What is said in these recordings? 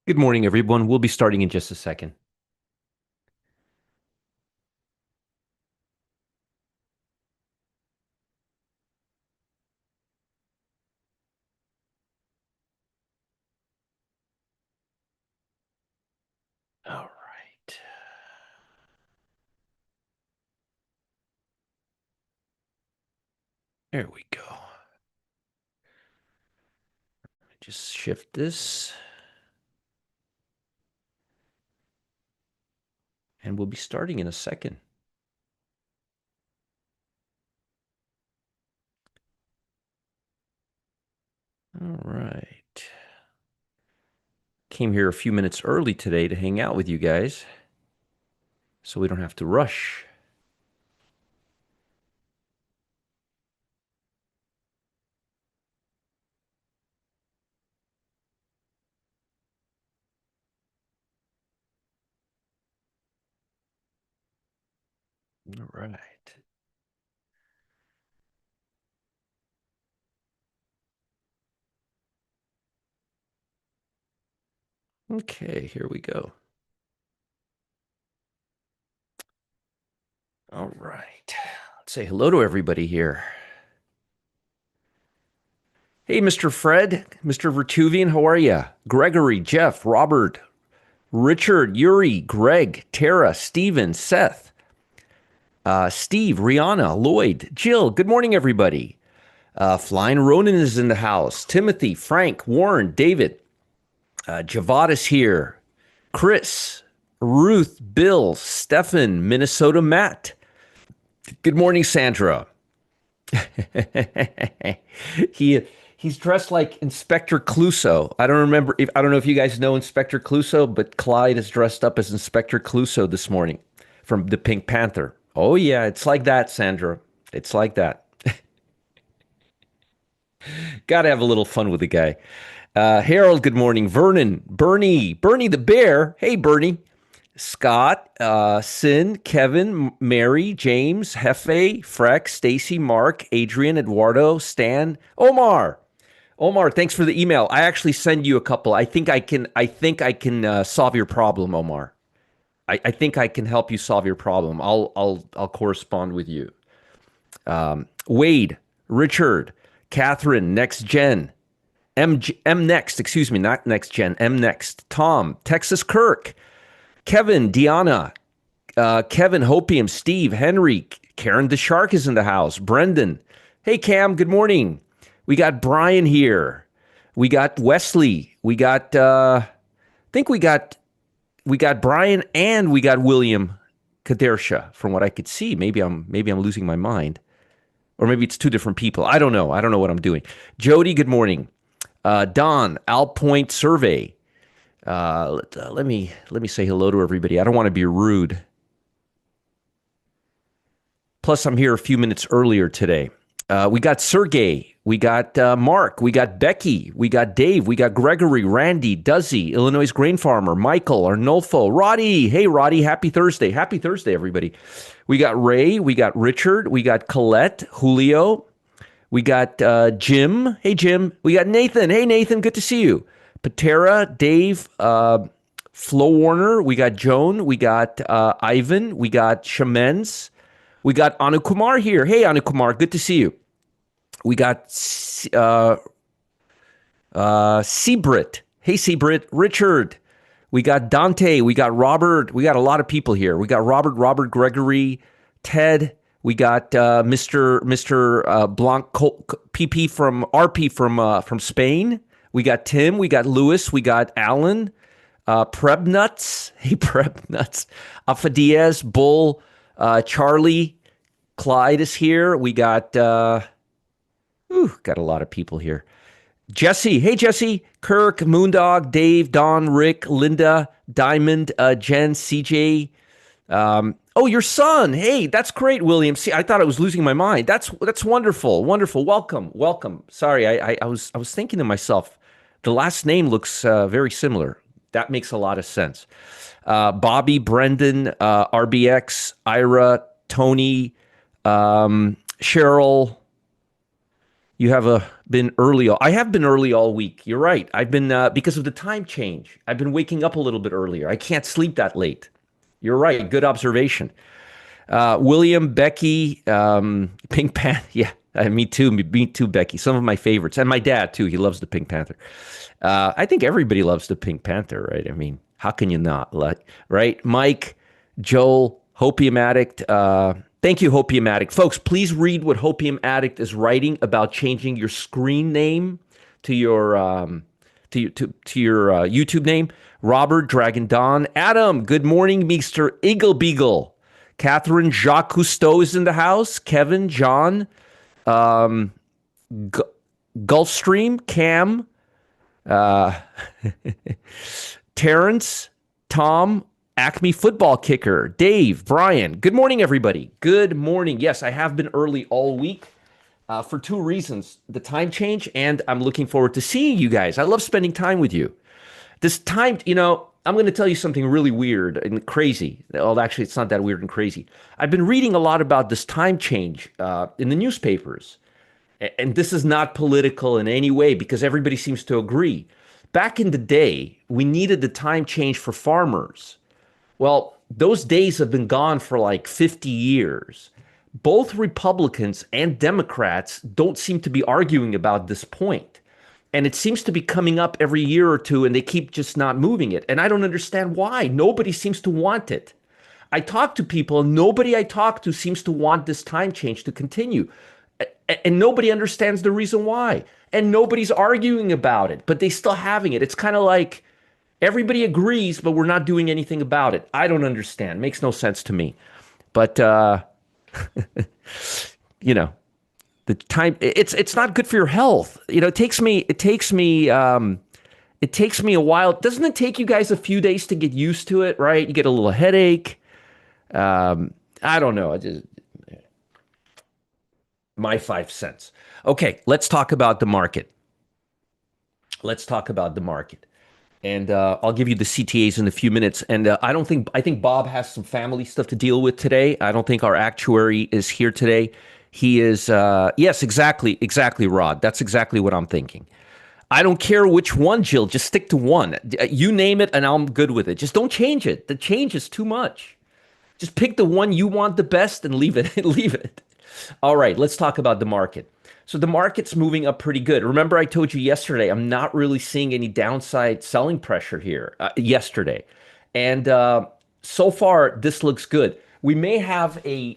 Good morning, everyone. We'll be starting in just a second. All right. There we go. Just shift this, and we'll be starting in a second. All right. Came here a few minutes early today to hang out with you guys, so we don't have to rush. All right. Okay, here we go. All right. Let's say hello to everybody here. Hey, Mr. Fred, Mr. Vertuvian, how are you? Gregory, Jeff, Robert, Richard, Yuri, Greg, Tara, Steven, Seth, Steve, Rihanna, Lloyd, Jill. Good morning, everybody. Flying Ronan is in the house. Timothy, Frank, Warren, David, Javadas here. Chris, Ruth, Bill, Stefan, Minnesota Matt. Good morning, Sandra. he he's dressed like Inspector Clouseau. I don't know if you guys know Inspector Clouseau, but Clyde is dressed up as Inspector Clouseau this morning from the Pink Panther. Oh yeah, it's like that, Sandra. It's like that. Got to have a little fun with the guy. Harold, good morning. Vernon, Bernie the bear. Hey, Bernie. Scott, Sin, Kevin, Mary, James, Hefe, Freck, Stacy, Mark, Adrian, Eduardo, Stan, Omar. Omar, thanks for the email. I actually send you a couple. I think I can solve your problem, Omar. I think I can help you solve your problem. I'll correspond with you. Wade, Richard, Catherine, Next Gen, M Next, excuse me, not Next Gen, M Next, Tom, Texas Kirk, Kevin, Deanna, Kevin, Hopium, Steve, Henry, Karen the Shark is in the house, Brendan. Hey, Cam, good morning. We got Brian here. We got Wesley. I think we got Brian and we got William Kadersha. From what I could see, maybe I'm losing my mind, or maybe it's two different people. I don't know. I don't know what I'm doing. Jody, good morning. Don, Alpoint Survey. Let me say hello to everybody. I don't want to be rude. Plus, I'm here a few minutes earlier today. We got Sergey, we got Mark, we got Becky, we got Dave, we got Gregory, Randy, Duzzy, Illinois grain farmer, Michael, Arnolfo, Roddy. Hey, Roddy, happy Thursday. Happy Thursday, everybody. We got Ray, we got Richard, we got Colette, Julio, we got Jim. Hey, Jim. We got Nathan. Hey, Nathan, good to see you. Patera, Dave, Flo Warner. We got Joan. We got Ivan. We got Shamens. We got Anukumar here. Hey, Anukumar, good to see you. We got Seabrit. Hey, Seabrit. Richard. We got Dante. We got Robert. We got a lot of people here. We got Robert Gregory, Ted. We got Mr. Blanc PP from RP from Spain. We got Tim. We got Lewis. We got Alan. Preb Nuts. Hey, Preb Nuts. Alpha Diaz, Bull, Charlie, Clyde is here. We got got a lot of people here. Jesse. Hey, Jesse. Kirk, Moondog, Dave, Don, Rick, Linda, Diamond, Jen, CJ. Oh, your son. Hey, that's great, William. See, I thought I was losing my mind. That's wonderful. Wonderful. Welcome. Sorry, I was thinking to myself, the last name looks very similar. That makes a lot of sense. Bobby, Brendan, RBX, Ira, Tony, Cheryl. You have been early. I have been early all week. You're right. I've been because of the time change. I've been waking up a little bit earlier. I can't sleep that late. You're right. Good observation. William, Becky, Pink Panther. Yeah, me too. Me too, Becky. Some of my favorites, and my dad too. He loves the Pink Panther. I think everybody loves the Pink Panther, right? I mean, how can you not? Like, right? Mike, Joel, Hopium Addict. Thank you, Hopium Addict. Folks, please read what Hopium Addict is writing about changing your screen name to your to your YouTube name. Robert Dragon Don, Adam. Good morning, Mister Eagle Beagle. Catherine Jacques Cousteau is in the house. Kevin, John, G- Gulfstream, Cam, uh, Terrence, Tom, Acme football kicker, Dave, Brian. Good morning, everybody. Good morning. Yes, I have been early all week for two reasons: the time change, and I'm looking forward to seeing you guys. I love spending time with you. This time, I'm going to tell you something really weird and crazy. Well, actually, it's not that weird and crazy. I've been reading a lot about this time change in the newspapers. And this is not political in any way because everybody seems to agree. Back in the day, we needed the time change for farmers. Well, those days have been gone for like 50 years. Both Republicans and Democrats don't seem to be arguing about this point. And it seems to be coming up every year or two, and they keep just not moving it. And I don't understand why. Nobody seems to want it. I talk to people, and nobody I talk to seems to want this time change to continue. And nobody understands the reason why. And nobody's arguing about it, but they still having it. It's kind of like everybody agrees, but we're not doing anything about it. I don't understand. Makes no sense to me. But you know, the time it's not good for your health. It takes me a while. Doesn't it take you guys a few days to get used to it, right? You get a little headache. I don't know. I just my 5 cents. Okay, let's talk about the market. Let's talk about the market. And I'll give you the CTAs in a few minutes. And I think Bob has some family stuff to deal with today. I don't think our actuary is here today. He is, yes, exactly, Rod. That's exactly what I'm thinking. I don't care which one, Jill. Just stick to one. You name it, and I'm good with it. Just don't change it. The change is too much. Just pick the one you want the best and leave it. Leave it. All right, let's talk about the market. So the market's moving up pretty good. Remember, I told you yesterday, I'm not really seeing any downside selling pressure here yesterday. And so far, this looks good. We may have a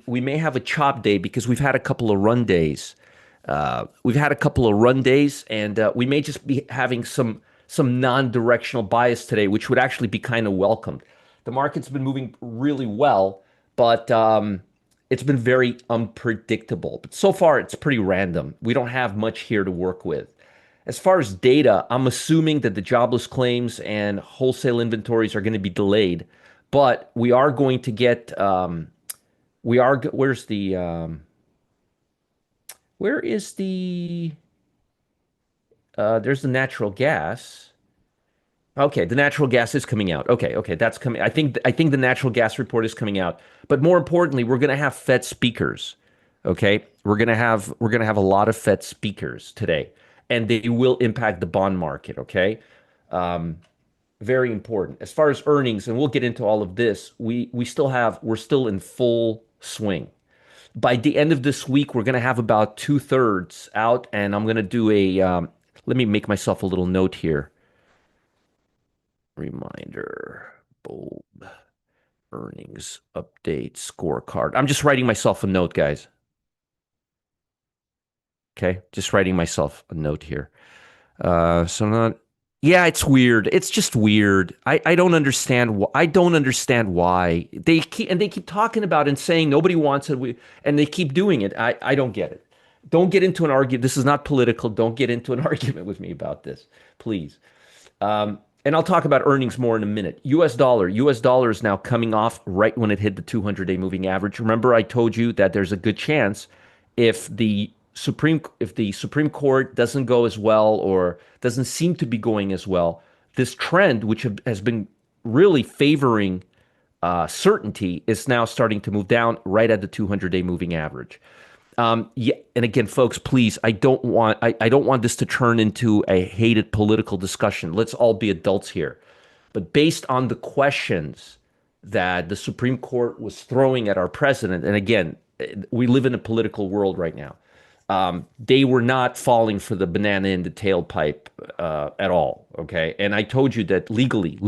chop day because we've had a couple of run days. And we may just be having some non-directional bias today, which would actually be kind of welcomed. The market's been moving really well, but it's been very unpredictable. But so far, it's pretty random. We don't have much here to work with. As far as data, I'm assuming that the jobless claims and wholesale inventories are going to be delayed, but we are going to get. Where's the? Where is the? There's the natural gas. Okay, the natural gas is coming out. Okay, that's coming. I think the natural gas report is coming out. But more importantly, we're going to have Fed speakers. Okay, we're going to have a lot of Fed speakers today, and they will impact the bond market. Okay, um, very important. As far as earnings, and we'll get into all of this. We're still in full swing. By the end of this week, we're going to have about two-thirds out, and I'm going to do a. Let me make myself a little note here. Reminder, bulb, earnings, update, scorecard. I'm just writing myself a note, guys. Okay, just writing myself a note here. So I'm not. Yeah, it's weird. It's just weird. I don't understand. I don't understand why they keep talking about and saying nobody wants it. And they keep doing it. I don't get it. Don't get into an argument. This is not political. Don't get into an argument with me about this, please. And I'll talk about earnings more in a minute. US dollar. US dollar is now coming off right when it hit the 200-day moving average. Remember, I told you that there's a good chance if the Supreme Court doesn't go as well or doesn't seem to be going as well, this trend, which has been really favoring certainty, is now starting to move down right at the 200-day moving average. Yeah, and again, folks, please, I don't want this to turn into a hated political discussion. Let's all be adults here. But based on the questions that the Supreme Court was throwing at our president, and again, we live in a political world right now. They were not falling for the banana in the tailpipe at all. Okay, and I told you that legally,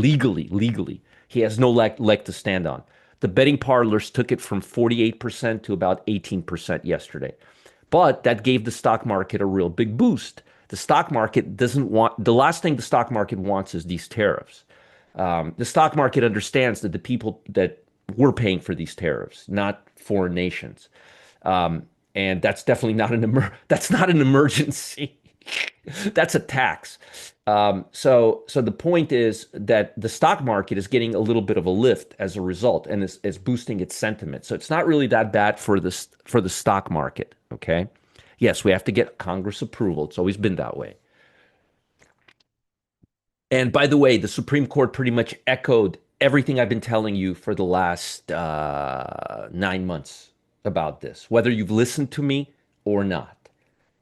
he has no leg to stand on. The betting parlors took it from 48% to about 18% yesterday. But that gave the stock market a real big boost. The stock market doesn't want, the last thing the stock market wants is these tariffs. The stock market understands that the people that we're paying for these tariffs, not foreign nations. And that's definitely not that's not an emergency. That's a tax. So the point is that the stock market is getting a little bit of a lift as a result, and is boosting its sentiment. So it's not really that bad for the stock market. Okay. Yes, we have to get Congress approval. It's always been that way. And by the way, the Supreme Court pretty much echoed everything I've been telling you for the last 9 months about this, whether you've listened to me or not.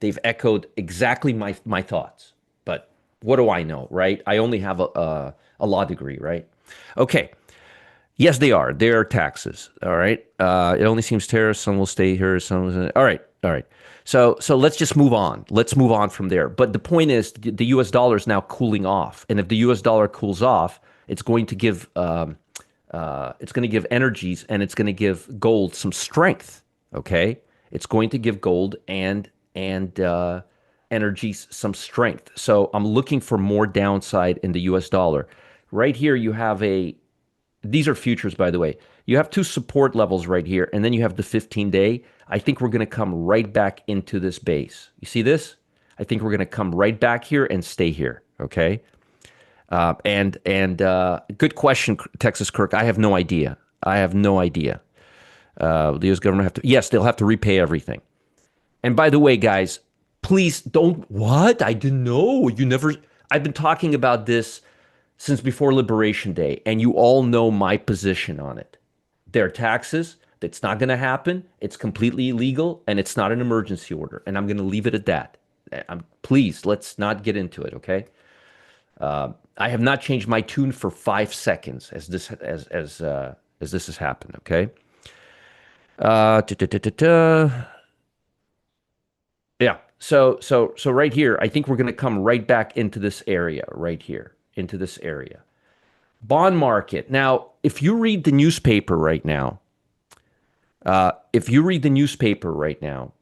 They've echoed exactly my thoughts. But what do I know, right? I only have a law degree, right? Okay. Yes, they are. They are taxes. All right. It only seems tariffs. Some will stay here. Some. All right. All right. So let's just move on. Let's move on from there. But the point is, the U.S. dollar is now cooling off, and if the U.S. dollar cools off, it's going to give energies, and it's going to give gold some strength. Okay, it's going to give gold and energies some strength. So I'm looking for more downside in the U.S. dollar. Right here, you have a these are futures, by the way. You have two support levels right here, and then you have the 15-day. I think we're going to come right back into this base. You see this? I think we're going to come right back here and stay here. Okay. And good question, Texas Kirk. I have no idea. I have no idea. The U.S. government have to. Yes, they'll have to repay everything. And by the way, guys, please don't. What? I didn't know. You never. I've been talking about this since before Liberation Day, and you all know my position on it. Their taxes, that's not going to happen. It's completely illegal, and it's not an emergency order. And I'm going to leave it at that. Please, let's not get into it, okay? I have not changed my tune for 5 seconds as this has happened, okay? Uh, da, da, da, da, da. Yeah. So right here, I think we're going to come right back into this area right here, into this area. Bond market. Now, if you read the newspaper right now, if you read the newspaper right now,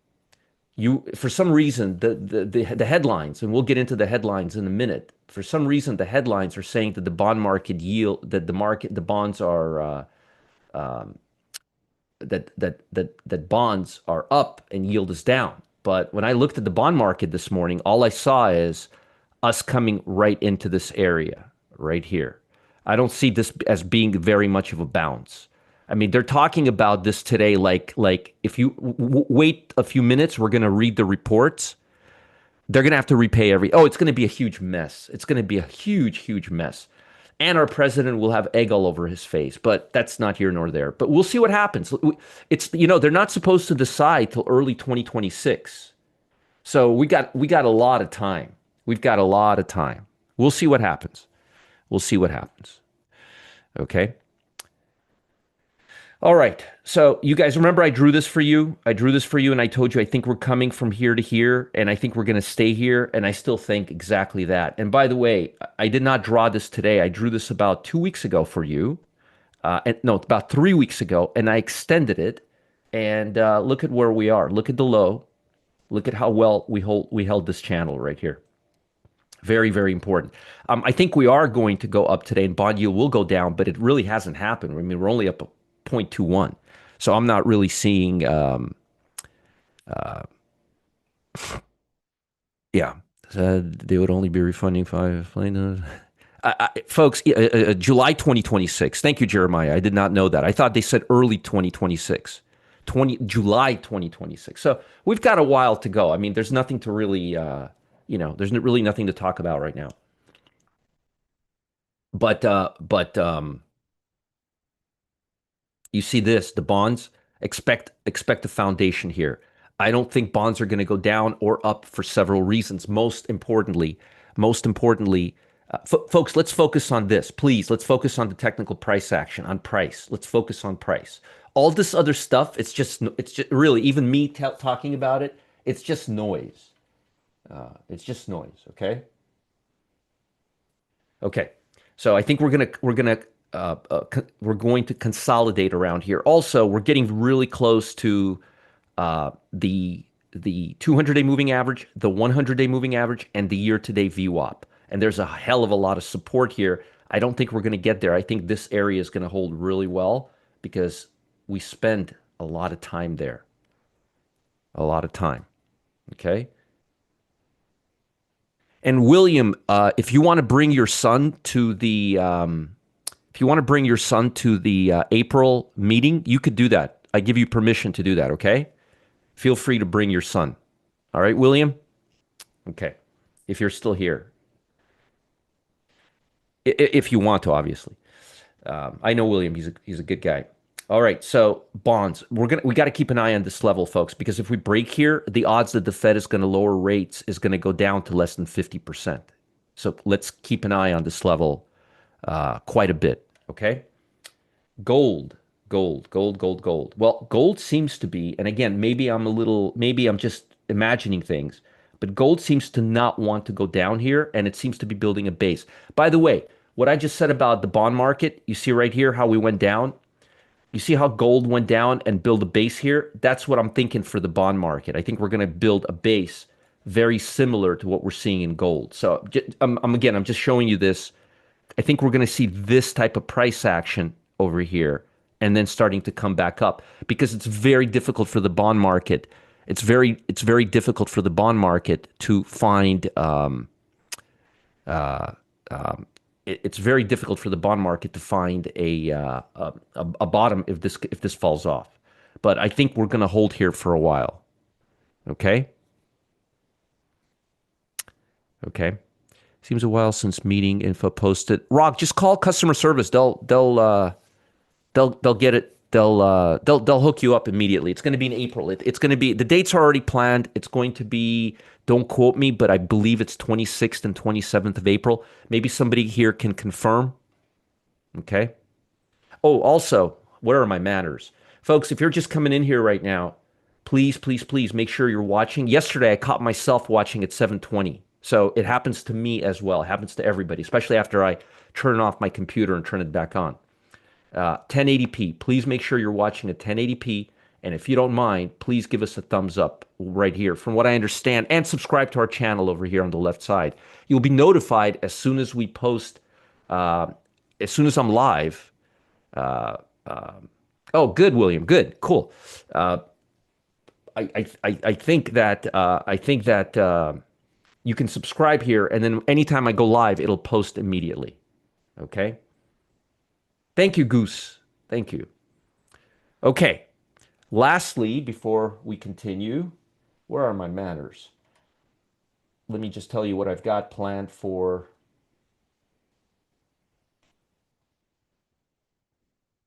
you for some reason the headlines, and we'll get into the headlines in a minute. For some reason, the headlines are saying that the bond market yield, that the bonds are that bonds are up and yield is down. But when I looked at the bond market this morning, all I saw is us coming right into this area right here. I don't see this as being very much of a bounce. I mean, they're talking about this today like if you wait a few minutes, we're going to read the reports. They're going to have to repay it's going to be a huge mess. It's going to be a huge mess. And our president will have egg all over his face, but that's not here nor there. But we'll see what happens. They're not supposed to decide till early 2026. So we got a lot of time. We've got a lot of time. We'll see what happens. We'll see what happens. Okay. All right. So you guys remember I drew this for you. I drew this for you and I told you I think we're coming from here to here and I think we're going to stay here and I still think exactly that. And by the way, I did not draw this today. I drew this about 2 weeks ago for you. And no, about 3 weeks ago, and I extended it. And look at where we are. Look at the low. Look at how well we held this channel right here. Very, very important. I think we are going to go up today, and bond yield will go down, but it really hasn't happened. I mean, we're only up 0.21, so I'm not really seeing. Yeah, they would only be refunding five. Folks, July 2026. Thank you, Jeremiah. I did not know that. I thought they said early 2026. July 2026. So we've got a while to go. I mean, there's nothing to really, there's really nothing to talk about right now. But you see this, the bonds expect a foundation here. I don't think bonds are going to go down or up for several reasons. Most importantly, folks, let's focus on this, please. Let's focus on the technical price action, on price. Let's focus on price. All this other stuff, it's just really, even me talking about it, it's just noise. It's just noise. Okay. Okay. So I think we're going to consolidate around here. Also, we're getting really close to the 200-day moving average, the 100-day moving average, and the year-to-date VWAP. And there's a hell of a lot of support here. I don't think we're going to get there. I think this area is going to hold really well because we spend a lot of time there, a lot of time. Okay. And William, if you want to bring your son to the April meeting, you could do that. I give you permission to do that. Okay. Feel free to bring your son. All right, William? Okay. If you're still here, if you want to, obviously. I know William. He's a good guy. All right. So bonds, we got to keep an eye on this level, folks, because if we break here, the odds that the Fed is going to lower rates is going to go down to less than 50%. So let's keep an eye on this level quite a bit. Okay. Gold, gold. Well, gold seems to be, and again, maybe I'm just imagining things, but gold seems to not want to go down here, and it seems to be building a base. By the way, what I just said about the bond market, you see right here how we went down? You see how gold went down and build a base here? That's what I'm thinking for the bond market. I think we're going to build a base very similar to what we're seeing in gold. So I'm just showing you this. I think we're going to see this type of price action over here and then starting to come back up because it's very difficult for the bond market. It's very difficult for the bond market to find it's very difficult for the bond market to find a bottom if this falls off. But I think we're going to hold here for a while. Okay? Okay. Seems a while since meeting info posted. Rock, just call customer service. They'll get it. They'll hook you up immediately. It's going to be in April. It's going to be, the dates are already planned. It's going to be, don't quote me, but I believe it's 26th and 27th of April. Maybe somebody here can confirm. Okay. Oh, also, what are my manners? Folks, if you're just coming in here right now, please make sure you're watching. Yesterday, I caught myself watching at 7:20. So it happens to me as well. It happens to everybody, especially after I turn off my computer and turn it back on. 1080p. Please make sure you're watching at 1080p. And if you don't mind, please give us a thumbs up right here. From what I understand, and subscribe to our channel over here on the left side. You'll be notified as soon as we post, as soon as I'm live. Oh, good, William. Good, cool. I think that you can subscribe here, and then anytime I go live, it'll post immediately. Okay. Thank you, Goose. Thank you. Okay. Lastly, before we continue, where are my manners? Let me just tell you what I've got planned for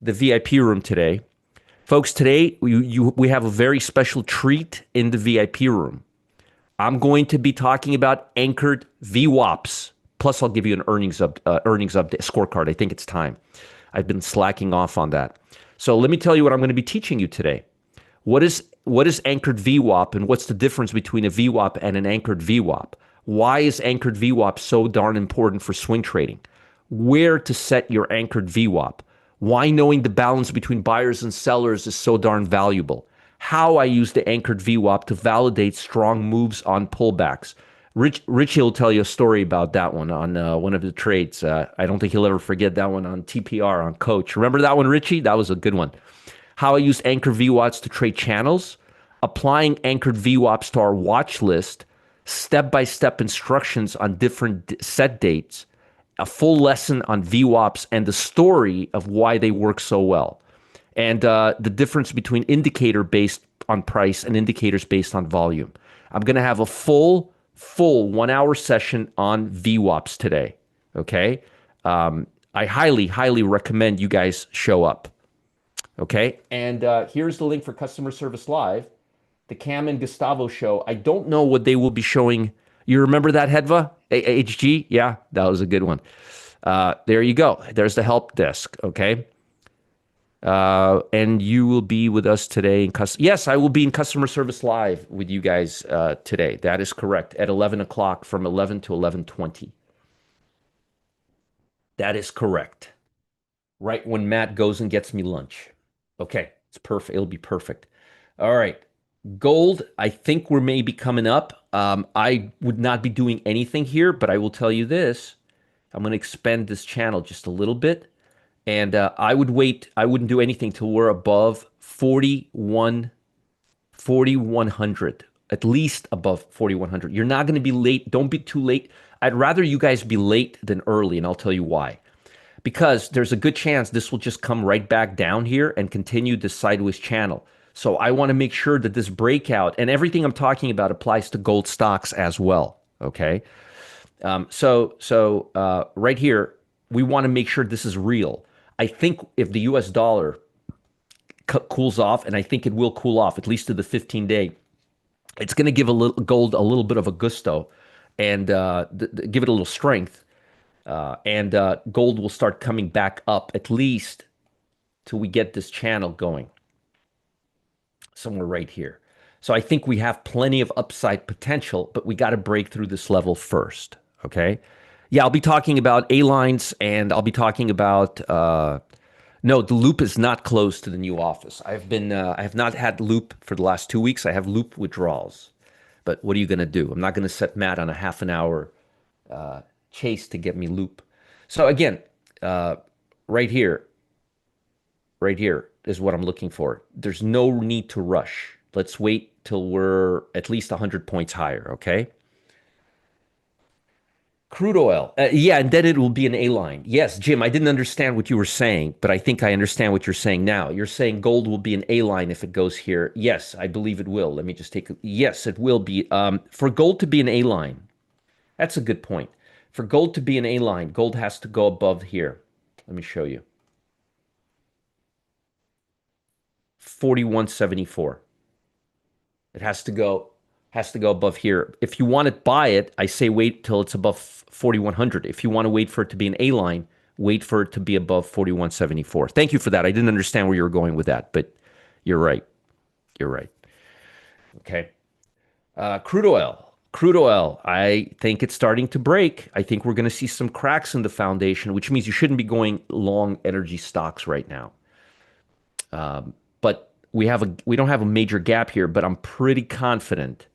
the VIP room today. Folks, today we have a very special treat in the VIP room. I'm going to be talking about anchored VWAPs. Plus, I'll give you an earnings update scorecard. I think it's time. I've been slacking off on that. So let me tell you what I'm going to be teaching you today. What is anchored VWAP and what's the difference between a VWAP and an anchored VWAP? Why is anchored VWAP so darn important for swing trading? Where to set your anchored VWAP? Why knowing the balance between buyers and sellers is so darn valuable? How I use the anchored VWAP to validate strong moves on pullbacks. Richie will tell you a story about that one on one of the trades. I don't think he'll ever forget that one on TPR, on Coach. Remember that one, Richie? That was a good one. How I use anchored VWAPs to trade channels, applying anchored VWAPs to our watch list, step-by-step instructions on different set dates, a full lesson on VWAPs, and the story of why they work so well, and the difference between indicator based on price and indicators based on volume. I'm going to have a full 1 hour session on VWAPs today. Okay. I highly recommend you guys show up. Okay. And here's the link for Customer Service Live. The Cam and Gustavo show. I don't know what they will be showing. You remember that, Hedva? HG? Yeah, that was a good one. There you go. There's the help desk. Okay. And you will be with us today yes, I will be in customer service live with you guys today. That is correct. At 11 o'clock from 11 to 11:20. That is correct. Right when Matt goes and gets me lunch. Okay, it's perfect. It'll be perfect. All right. Gold, I think we're maybe coming up. I would not be doing anything here, but I will tell you this. I'm going to expand this channel just a little bit. And I would wait. I wouldn't do anything till we're above 4,100, at least above 4,100. You're not going to be late. Don't be too late. I'd rather you guys be late than early, and I'll tell you why. Because there's a good chance this will just come right back down here and continue this sideways channel. So I want to make sure that this breakout and everything I'm talking about applies to gold stocks as well. Okay. Right here, we want to make sure this is real. I think if the US dollar cools off, and I think it will cool off, at least to the 15-day, it's going to give gold a little bit of a gusto and give it a little strength. And gold will start coming back up at least till we get this channel going somewhere right here. So I think we have plenty of upside potential, but we got to break through this level first. Okay. Yeah, I'll be talking about A-lines and I'll be talking about, no, the loop is not closed to the new office. I have not had loop for the last 2 weeks. I have loop withdrawals. But what are you going to do? I'm not going to set Matt on a half an hour chase to get me loop. So again, right here is what I'm looking for. There's no need to rush. Let's wait till we're at least 100 points higher, okay? Crude oil. Yeah, and then it will be an A line. Yes, Jim, I didn't understand what you were saying, but I think I understand what you're saying now. You're saying gold will be an A line if it goes here. Yes, I believe it will. Let me just take a, yes, it will be. For gold to be an A line, that's a good point. For gold to be an A line, gold has to go above here. Let me show you. 4174. It has to go above here. If you want to buy it, I say wait till it's above 4100. If you want to wait for it to be an A line, wait for it to be above 4174. Thank you for that. I didn't understand where you were going with that, but you're right. You're right. Okay. Crude oil. Crude oil, I think it's starting to break. I think we're going to see some cracks in the foundation, which means you shouldn't be going long energy stocks right now. But we don't have a major gap here, but I'm pretty confident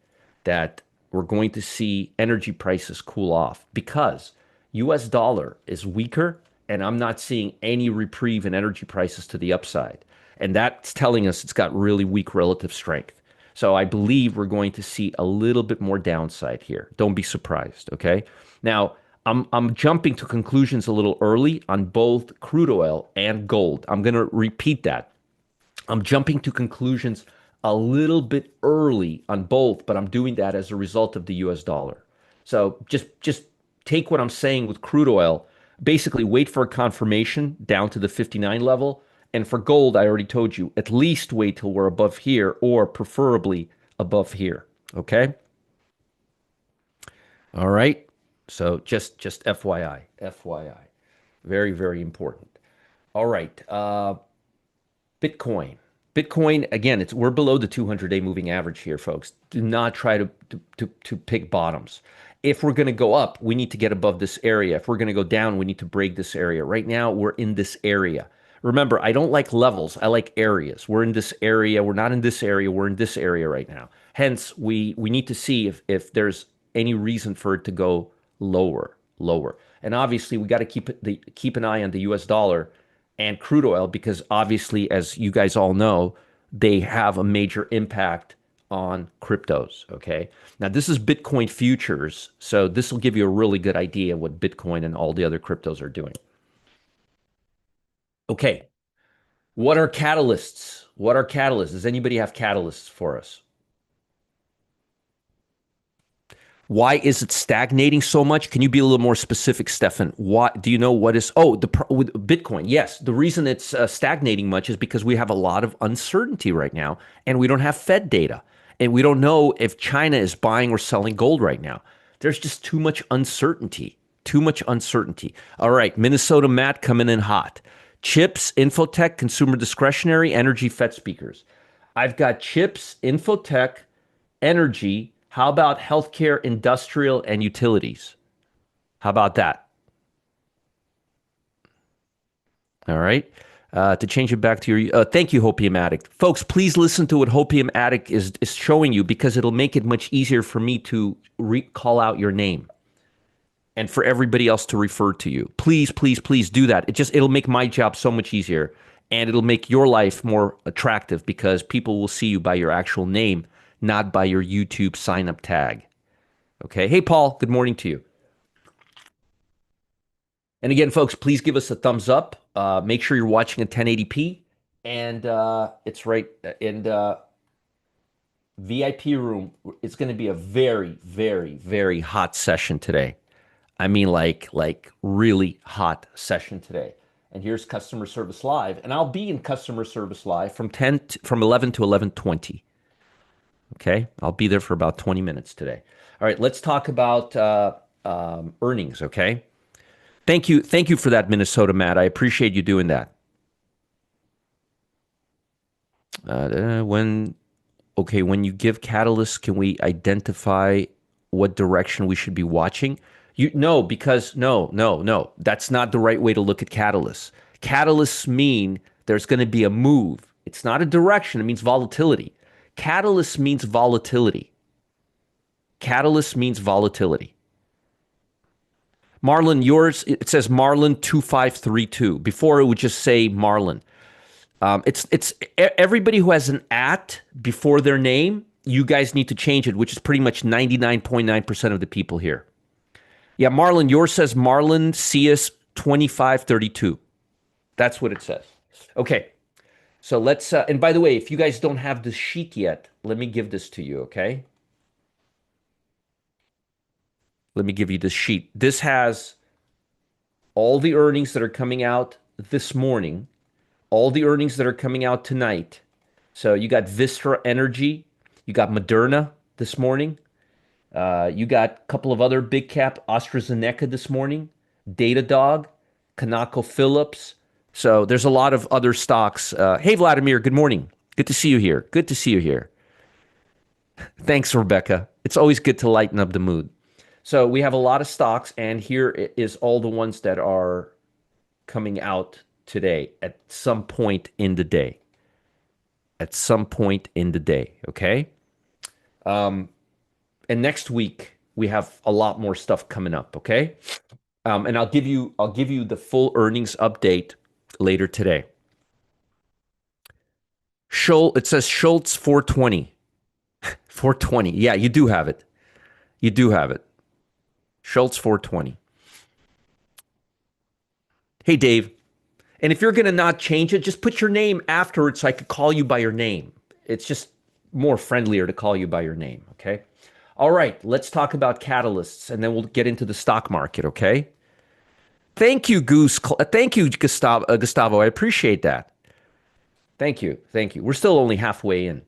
that we're going to see energy prices cool off because US dollar is weaker and I'm not seeing any reprieve in energy prices to the upside. And that's telling us it's got really weak relative strength. So I believe we're going to see a little bit more downside here. Don't be surprised, okay? Now, I'm jumping to conclusions a little early on both crude oil and gold. I'm going to repeat that. I'm jumping to conclusions a little bit early on both, but I'm doing that as a result of the US dollar. So just take what I'm saying with crude oil, basically wait for a confirmation down to the 59 level. And for gold, I already told you, at least wait till we're above here or preferably above here. Okay? All right. So just FYI. FYI. Very, very important. All right. Bitcoin. Bitcoin, again, we're below the 200-day moving average here, folks. Do not try to pick bottoms. If we're going to go up, we need to get above this area. If we're going to go down, we need to break this area. Right now, we're in this area. Remember, I don't like levels. I like areas. We're in this area. We're not in this area. We're in this area right now. Hence, we need to see if there's any reason for it to go lower. And obviously, we got to keep an eye on the US dollar and crude oil because obviously, as you guys all know, they have a major impact on cryptos, okay? Now, this is Bitcoin futures, so this will give you a really good idea of what Bitcoin and all the other cryptos are doing. Okay, what are catalysts? What are catalysts? Does anybody have catalysts for us? Why is it stagnating so much? Can you be a little more specific, Stefan? What do you know? What is? Oh, with Bitcoin. Yes, the reason it's stagnating much is because we have a lot of uncertainty right now, and we don't have Fed data. And we don't know if China is buying or selling gold right now. There's just too much uncertainty. Too much uncertainty. All right, Minnesota Matt coming in hot. Chips, infotech, consumer discretionary, energy, FET speakers. I've got chips, infotech, energy. How about healthcare, industrial, and utilities? How about that? All right. To change it back to your, thank you, Hopium Addict. Folks, please listen to what Hopium Addict is showing you because it'll make it much easier for me to call out your name and for everybody else to refer to you. Please, please, please do that. It'll make my job so much easier and it'll make your life more attractive because people will see you by your actual name, not by your YouTube sign up tag. Okay. Hey, Paul, good morning to you. And again, folks, please give us a thumbs up. Make sure you're watching in 1080p. And it's right in the VIP room. It's going to be a very, very, very hot session today. I mean, like really hot session today. And here's customer service live, and I'll be in customer service live from 11 to 11:20. Okay, I'll be there for about 20 minutes today. All right, let's talk about earnings. Okay. Thank you for that, Minnesota Matt. I appreciate you doing that. When when you give catalysts, can we identify what direction we should be watching? Because no, that's not the right way to look at catalysts. Catalysts mean there's going to be a move. It's not a direction. It means volatility. Catalyst means volatility. Catalyst means volatility. Marlon, yours, it says Marlon 2532. Before it would just say Marlon. It's everybody who has an at before their name, you guys need to change it, which is pretty much 99.9% of the people here. Yeah, Marlon, yours says Marlon CS 2532. That's what it says. Okay. So let's, and by the way, if you guys don't have the sheet yet, let me give this to you, okay? Let me give you this sheet. This has all the earnings that are coming out this morning, all the earnings that are coming out tonight. So you got Vistra Energy, you got Moderna this morning, you got a couple of other big cap, AstraZeneca this morning, Datadog, ConocoPhillips. So there's a lot of other stocks. Hey, Vladimir, good morning. Good to see you here. Good to see you here. Thanks, Rebecca. It's always good to lighten up the mood. So we have a lot of stocks, and here is all the ones that are coming out today at some point in the day. At some point in the day, okay? And next week we have a lot more stuff coming up, okay? And I'll give you the full earnings update later today. It says Schultz 420. 420. Yeah, you do have it. You do have it. Schultz 420. Hey, Dave. And if you're going to not change it, just put your name after it so I could call you by your name. It's just more friendlier to call you by your name, okay? All right, let's talk about catalysts, and then we'll get into the stock market, okay? Thank you, Goose. Thank you, Gustavo. I appreciate that. Thank you. Thank you. We're still only halfway in.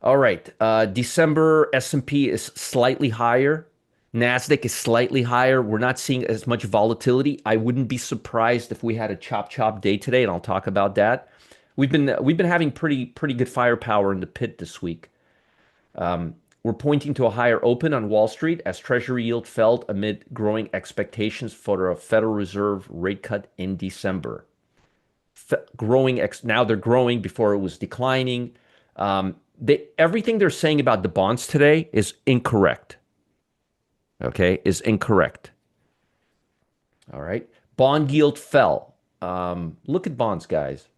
All right. December S&P is slightly higher. NASDAQ is slightly higher. We're not seeing as much volatility. I wouldn't be surprised if we had a chop day today, and I'll talk about that. We've been having pretty good firepower in the pit this week. We're pointing to a higher open on Wall Street as Treasury yield fell amid growing expectations for a Federal Reserve rate cut in December. Now they're growing. Before it was declining. Everything they're saying about the bonds today is incorrect. Okay, is incorrect. All right. Bond yield fell. Look at bonds, guys.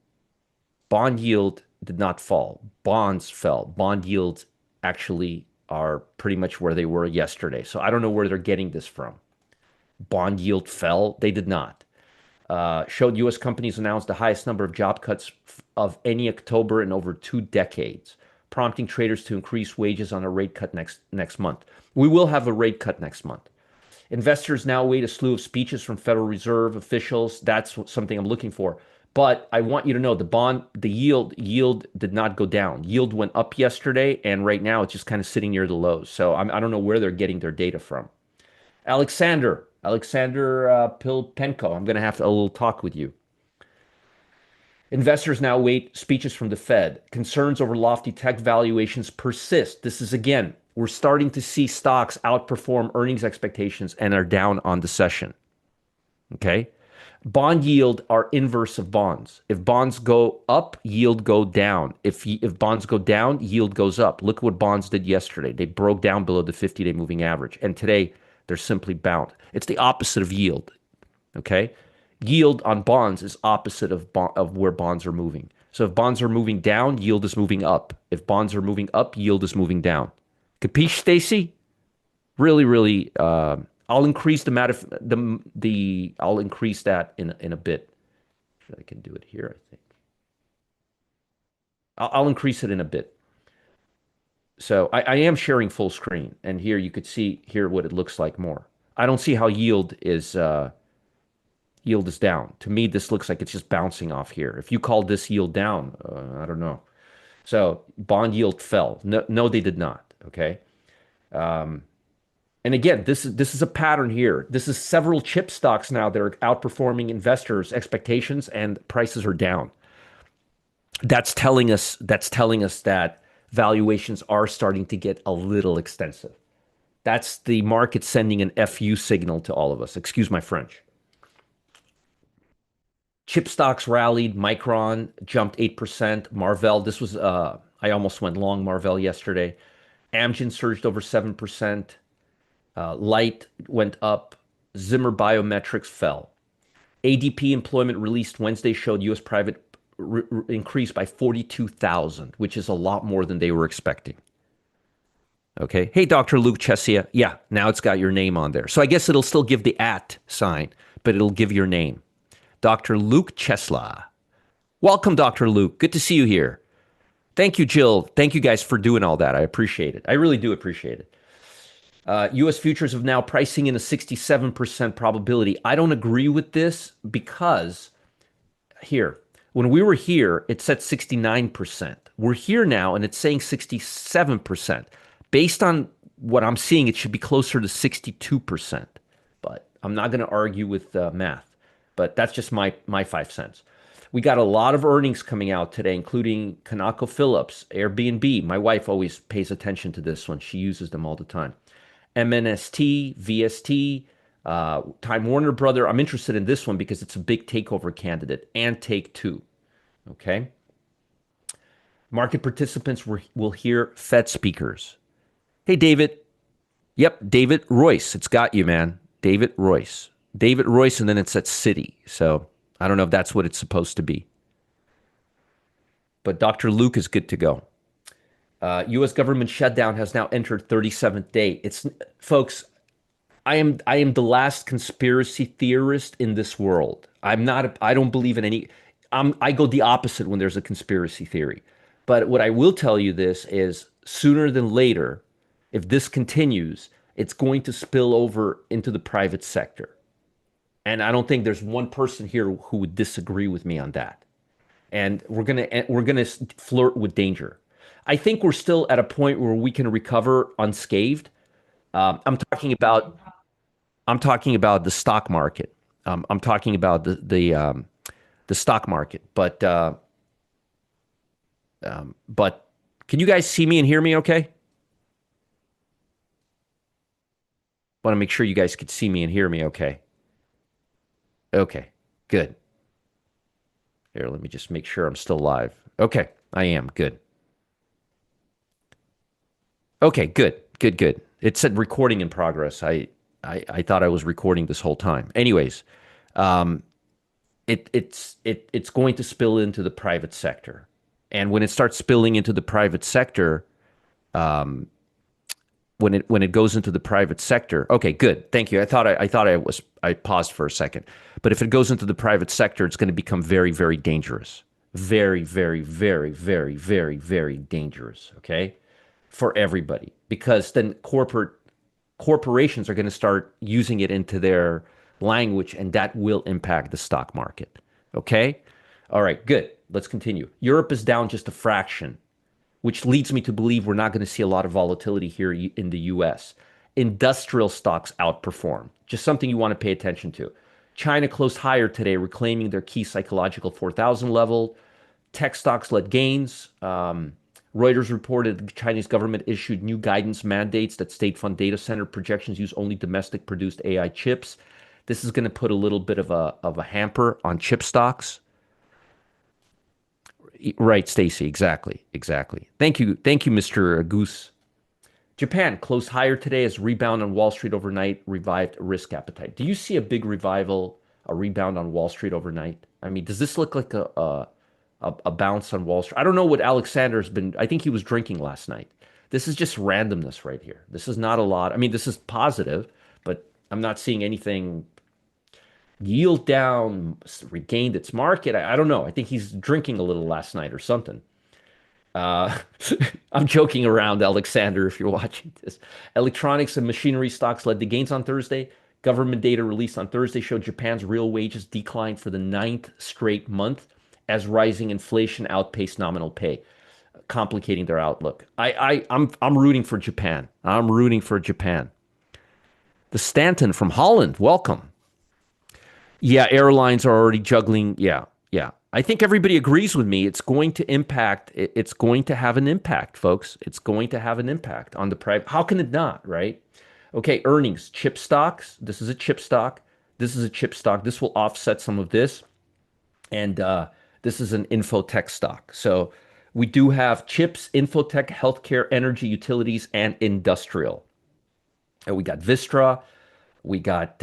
Bond yield did not fall. Bonds fell. Bond yields actually are pretty much where they were yesterday. So I don't know where they're getting this from. Bond yield fell. They did not. Showed U.S. companies announced the highest number of job cuts of any October in over 2 decades, prompting traders to increase wages on a rate cut next month. We will have a rate cut next month. Investors now await a slew of speeches from Federal Reserve officials. That's something I'm looking for. But I want you to know the yield did not go down. Yield went up yesterday, and right now it's just kind of sitting near the lows. So I don't know where they're getting their data from. Alexander Pilpenko, I'm going to have a little talk with you. Investors now await speeches from the Fed. Concerns over lofty tech valuations persist. This is again, we're starting to see stocks outperform earnings expectations and are down on the session. Okay. Bond yield are inverse of bonds. If bonds go up, yield go down. If bonds go down, yield goes up. Look what bonds did yesterday. They broke down below the 50-day moving average. And today, they're simply bound. It's the opposite of yield. Okay? Yield on bonds is opposite of where bonds are moving. So if bonds are moving down, yield is moving up. If bonds are moving up, yield is moving down. Capiche, Stacy? Really, really. I'll increase the amount of the. I'll increase that in a bit. I can do it here. I think I'll increase it in a bit. So I am sharing full screen, and here you could see here what it looks like more. I don't see how yield is down. To me, this looks like it's just bouncing off here. If you call this yield down, I don't know. So bond yield fell. No, no, they did not. Okay. Um, And again, this is a pattern here. This is several chip stocks now that are outperforming investors' expectations and prices are down. That's telling us that valuations are starting to get a little extensive. That's the market sending an FU signal to all of us. Excuse my French. Chip stocks rallied. Micron jumped 8%. Marvell, this was I almost went long Marvell yesterday. Amgen surged over 7%. Light went up. Zimmer Biometrics fell. ADP employment released Wednesday showed U.S. private increased by 42,000, which is a lot more than they were expecting. Okay. Hey, Dr. Luke Chesia. Yeah, now it's got your name on there. So I guess it'll still give the at sign, but it'll give your name. Dr. Luke Chesla. Welcome, Dr. Luke. Good to see you here. Thank you, Jill. Thank you guys for doing all that. I appreciate it. I really do appreciate it. U.S. futures have now pricing in a 67% probability. I don't agree with this because here, when we were here, it said 69%. We're here now and it's saying 67%. Based on what I'm seeing, it should be closer to 62%. But I'm not going to argue with math. But that's just my 5 cents. We got a lot of earnings coming out today, including ConocoPhillips, Airbnb. My wife always pays attention to this one. She uses them all the time. MNST, VST, Time Warner Brother. I'm interested in this one because it's a big takeover candidate and take two. Okay. Market participants will hear Fed speakers. Hey, David. Yep, David Royce. It's got you, man. David Royce. David Royce, and then it's at Citi. So I don't know if that's what it's supposed to be. But Dr. Luke is good to go. U.S. government shutdown has now entered 37th day. It's folks. I am the last conspiracy theorist in this world. I'm not. I don't believe in any. I go the opposite when there's a conspiracy theory. But what I will tell you this is sooner than later, if this continues, it's going to spill over into the private sector. And I don't think there's one person here who would disagree with me on that. And we're gonna flirt with danger. I think we're still at a point where we can recover unscathed. I'm talking about the stock market. I'm talking about the stock market. But can you guys see me and hear me? Okay. Want to make sure you guys could see me and hear me. Okay. Okay. Good. Here, let me just make sure I'm still live. Okay, I am. Good. Okay, good. Good, good. It said recording in progress. I thought I was recording this whole time. Anyways, um, it's going to spill into the private sector. And when it starts spilling into the private sector, um, when it goes into the private sector, okay, good. Thank you. I paused for a second. But if it goes into the private sector, it's going to become very, very dangerous. Very, very, very, very, very, very dangerous. Okay, for everybody, because then corporations are going to start using it into their language, and that will impact the stock market. Okay. All right, good. Let's continue. Europe is down just a fraction, which leads me to believe we're not going to see a lot of volatility here in the US. Industrial stocks outperform, just something you want to pay attention to. China closed higher today, reclaiming their key psychological 4,000 level. Tech stocks led gains. Reuters reported the Chinese government issued new guidance mandates that state-fund data center projections use only domestic produced AI chips. This is going to put a little bit of a hamper on chip stocks. Right, Stacy. Exactly. Exactly. Thank you. Thank you, Mr. Goose. Japan closed higher today as rebound on Wall Street overnight revived risk appetite. Do you see a big revival, a rebound on Wall Street overnight? I mean, does this look like a bounce on Wall Street? I don't know what Alexander's been. I think he was drinking last night. This is just randomness right here. This is not a lot. I mean, this is positive, but I'm not seeing anything. Yield down, regained its market. I don't know. I think he's drinking a little last night or something. Uh, I'm joking around, Alexander, if you're watching this. Electronics and machinery stocks led the gains on Thursday. Government data released on Thursday showed Japan's real wages declined for the ninth straight month as rising inflation outpaced nominal pay, complicating their outlook. I'm rooting for Japan. I'm rooting for Japan. The Stanton from Holland, welcome. Yeah, airlines are already juggling. Yeah, yeah. I think everybody agrees with me. It's going to impact. It's going to have an impact, folks. It's going to have an impact on the price. How can it not, right? Okay, earnings, chip stocks. This is a chip stock. This is a chip stock. This will offset some of this. And this is an infotech stock. So we do have chips, infotech, healthcare, energy, utilities, and industrial. And we got Vistra. We got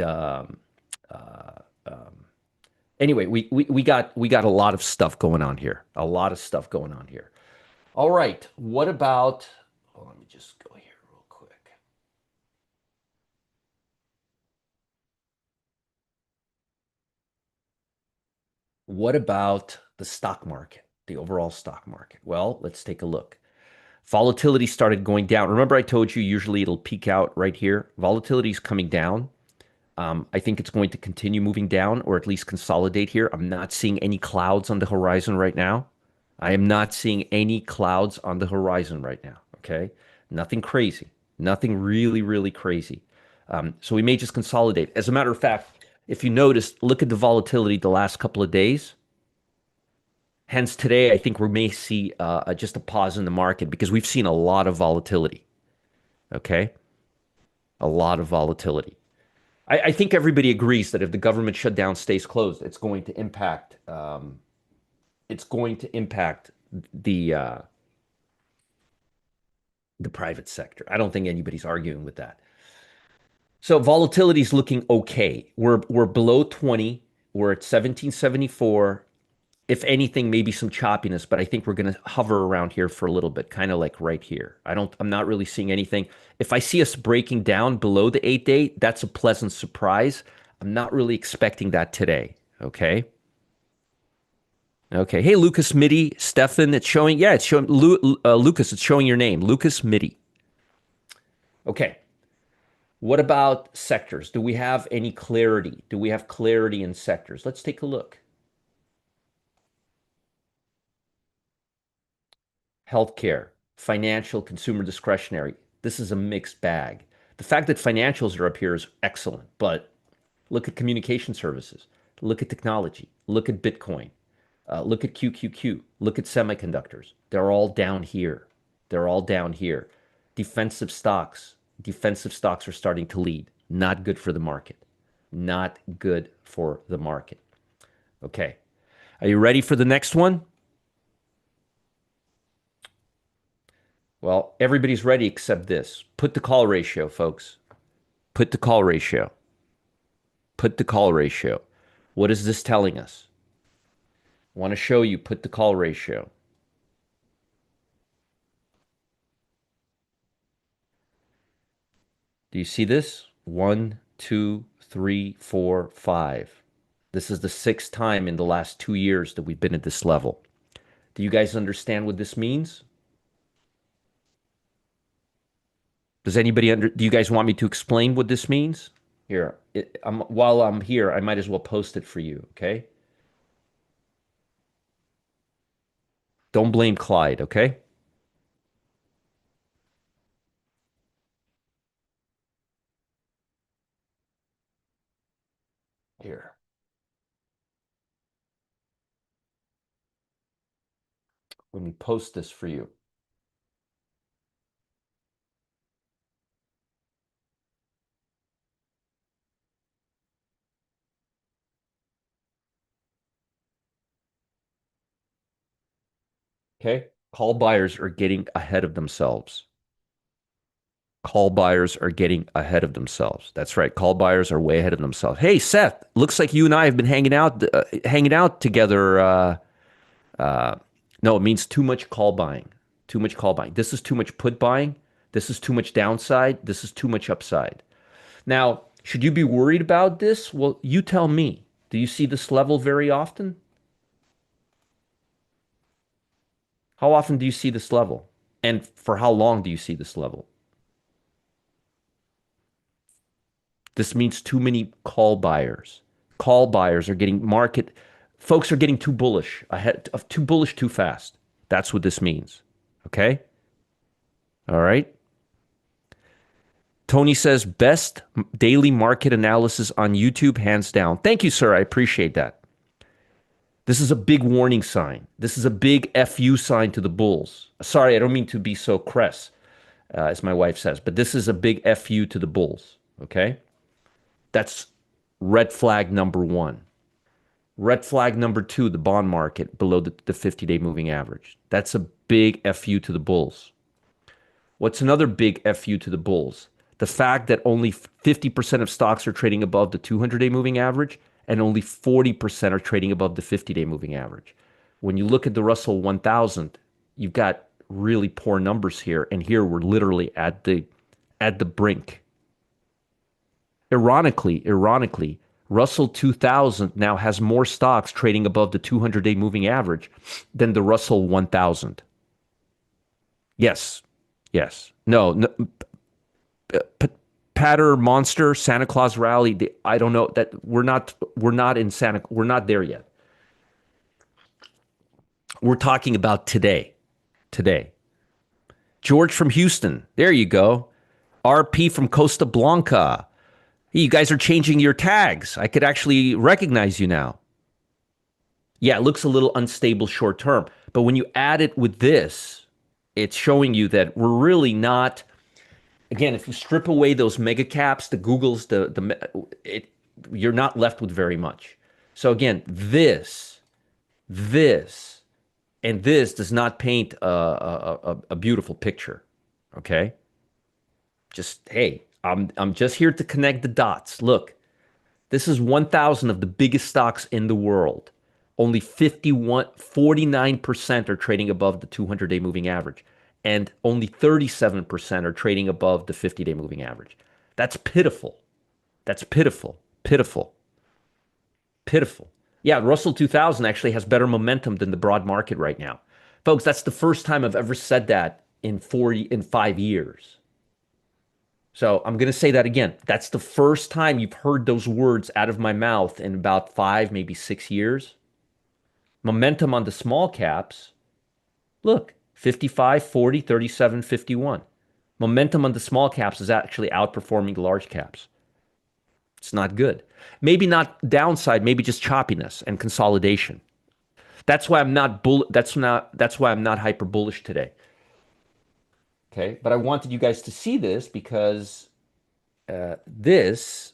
anyway, we got a lot of stuff going on here. A lot of stuff going on here. All right. What about let me just go here real quick. What about the stock market, the overall stock market? Well, let's take a look. Volatility started going down. Remember, I told you usually it'll peak out right here. Volatility is coming down. I think it's going to continue moving down or at least consolidate here. I'm not seeing any clouds on the horizon right now. I am not seeing any clouds on the horizon right now. Okay. Nothing crazy. Nothing really, really crazy. So we may just consolidate. As a matter of fact, if you notice, look at the volatility the last couple of days. Hence, today, I think we may see just a pause in the market because we've seen a lot of volatility. Okay. A lot of volatility. I think everybody agrees that if the government shutdown stays closed, it's going to impact. It's going to impact the private sector. I don't think anybody's arguing with that. So volatility is looking okay. We're below 20. We're at 1774. If anything, maybe some choppiness, but I think we're going to hover around here for a little bit, kind of like right here. I'm not really seeing anything. If I see us breaking down below the 8-day, that's a pleasant surprise. I'm not really expecting that today. Okay. Okay. Hey, Lucas Midi, Stefan, it's showing. Yeah, it's showing. Lucas, it's showing your name, Lucas Midi. Okay. What about sectors? Do we have any clarity? Do we have clarity in sectors? Let's take a look. Healthcare, financial, consumer discretionary. This is a mixed bag. The fact that financials are up here is excellent, but look at communication services, look at technology, look at Bitcoin, look at QQQ, look at semiconductors. They're all down here. They're all down here. Defensive stocks, defensive stocks are starting to lead. Not good for the market. Not good for the market. Okay. Are you ready for the next one? Well, everybody's ready except this. Put the call ratio, folks. Put the call ratio. Put the call ratio. What is this telling us? I want to show you put the call ratio. Do you see this? 1, 2, 3, 4, 5. This is the sixth time in the last 2 years that we've been at this level. Do you guys understand what this means? Does anybody do you guys want me to explain what this means? Here, while I'm here, I might as well post it for you, okay? Don't blame Clyde, okay? Here, let me post this for you. Okay? Call buyers are getting ahead of themselves. Call buyers are getting ahead of themselves. That's right. Call buyers are way ahead of themselves. Hey, Seth, looks like you and I have been hanging out together. Uh, no, it means too much call buying. Too much call buying. This is too much put buying. This is too much downside. This is too much upside. Now, should you be worried about this? Well, you tell me. Do you see this level very often? How often do you see this level? And for how long do you see this level? This means too many call buyers. Call buyers are getting market, folks are getting too bullish, ahead of too bullish too fast. That's what this means. Okay? All right. Tony says best daily market analysis on YouTube, hands down. Thank you, sir. I appreciate that. This is a big warning sign. This is a big FU sign to the bulls. Sorry, I don't mean to be so crass, as my wife says, but this is a big FU to the bulls. Okay? That's red flag number one. Red flag number two, the bond market below the 50-day moving average. That's a big FU to the bulls. What's another big FU to the bulls? The fact that only 50% of stocks are trading above the 200-day moving average and only 40% are trading above the 50-day moving average. When you look at the Russell 1000, you've got really poor numbers here, and here we're literally at the brink. Ironically, Russell 2000 now has more stocks trading above the 200-day moving average than the Russell 1000. Yes. Yes. No, no P- Patter Monster Santa Claus Rally, I don't know that we're not there yet. We're talking about today. Today. George from Houston. There you go. RP from Costa Blanca. Hey, you guys are changing your tags. I could actually recognize you now. Yeah, it looks a little unstable short term, but when you add it with this, it's showing you that we're really not. Again, if you strip away those mega caps, the Googles, you're not left with very much. So again, this, and this does not paint a beautiful picture. Okay, just hey, I'm just here to connect the dots. Look, this is 1,000 of the biggest stocks in the world. Only 49% are trading above the 200-day moving average, and only 37% are trading above the 50-day moving average. That's pitiful. That's pitiful. Pitiful. Pitiful. Yeah, Russell 2000 actually has better momentum than the broad market right now. Folks, that's the first time I've ever said that in 5 years. So I'm going to say that again. That's the first time you've heard those words out of my mouth in about 5, maybe 6 years. Momentum on the small caps. Look, 55, 40, 37, 51. Momentum on the small caps is actually outperforming the large caps. It's not good. Maybe not downside, maybe just choppiness and consolidation. That's why I'm not that's why I'm not hyper bullish today. Okay? But I wanted you guys to see this because this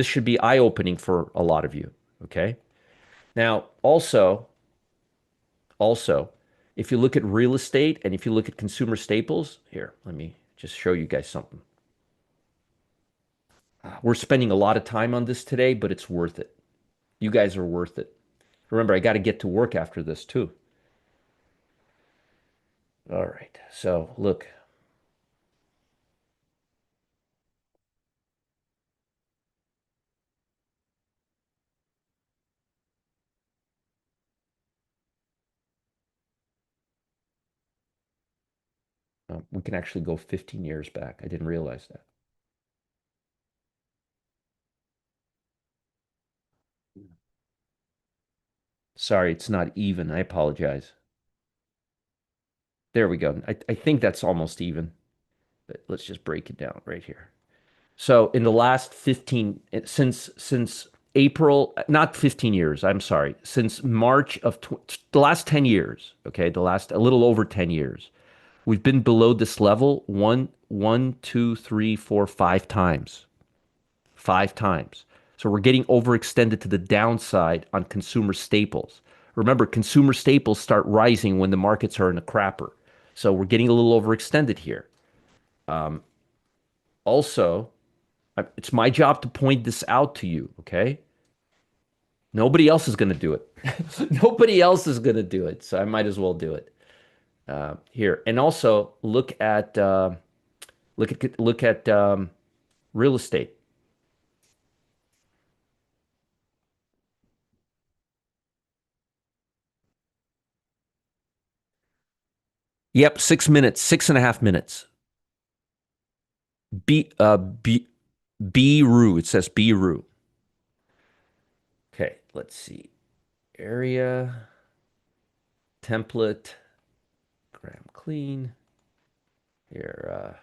should be eye-opening for a lot of you. Okay. Now, also, if you look at real estate and if you look at consumer staples, here, let me just show you guys something. We're spending a lot of time on this today, but it's worth it. You guys are worth it. Remember, I got to get to work after this too. All right. So, look, we can actually go 15 years back. I didn't realize that. Sorry, it's not even. I apologize. There we go. I think that's almost even, but let's just break it down right here. So in the last 15, since April, not 15 years, I'm sorry, since March of the last 10 years, okay, the last a little over 10 years, we've been below this level one, two, three, four, five times. Five times. So we're getting overextended to the downside on consumer staples. Remember, consumer staples start rising when the markets are in a crapper. So we're getting a little overextended here. Also, it's my job to point this out to you, okay? Nobody else is going to do it. Nobody else is going to do it. So I might as well do it here. And also look at real estate. Yep, 6 minutes, 6.5 minutes. B B B-Roo. It says B-Roo. Okay, let's see. Area, template, gram clean. Here,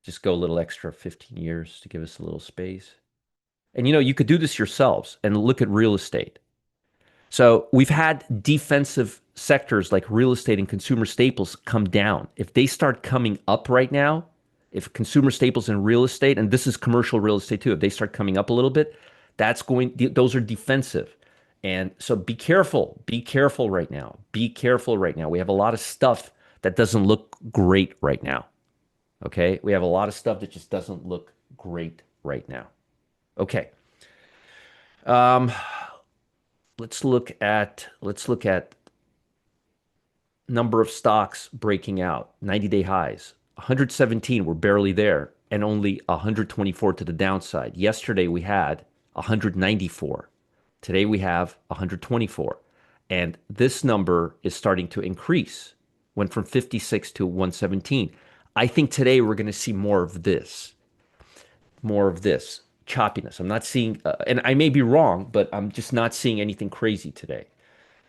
just go a little extra 15 years to give us a little space. And you could do this yourselves and look at real estate. So we've had defensive sectors like real estate and consumer staples come down. If they start coming up right now, if consumer staples and real estate, and this is commercial real estate too, if they start coming up a little bit, those are defensive. And so be careful right now. Be careful right now. We have a lot of stuff that doesn't look great right now. Okay. We have a lot of stuff that just doesn't look great right now. Okay. Um, let's look at number of stocks breaking out, 90-day highs. 117, we're barely there, and only 124 to the downside. Yesterday we had 194. Today we have 124. And this number is starting to increase. Went from 56 to 117. I think today we're going to see more of this choppiness. I'm not seeing, and I may be wrong, but I'm just not seeing anything crazy today.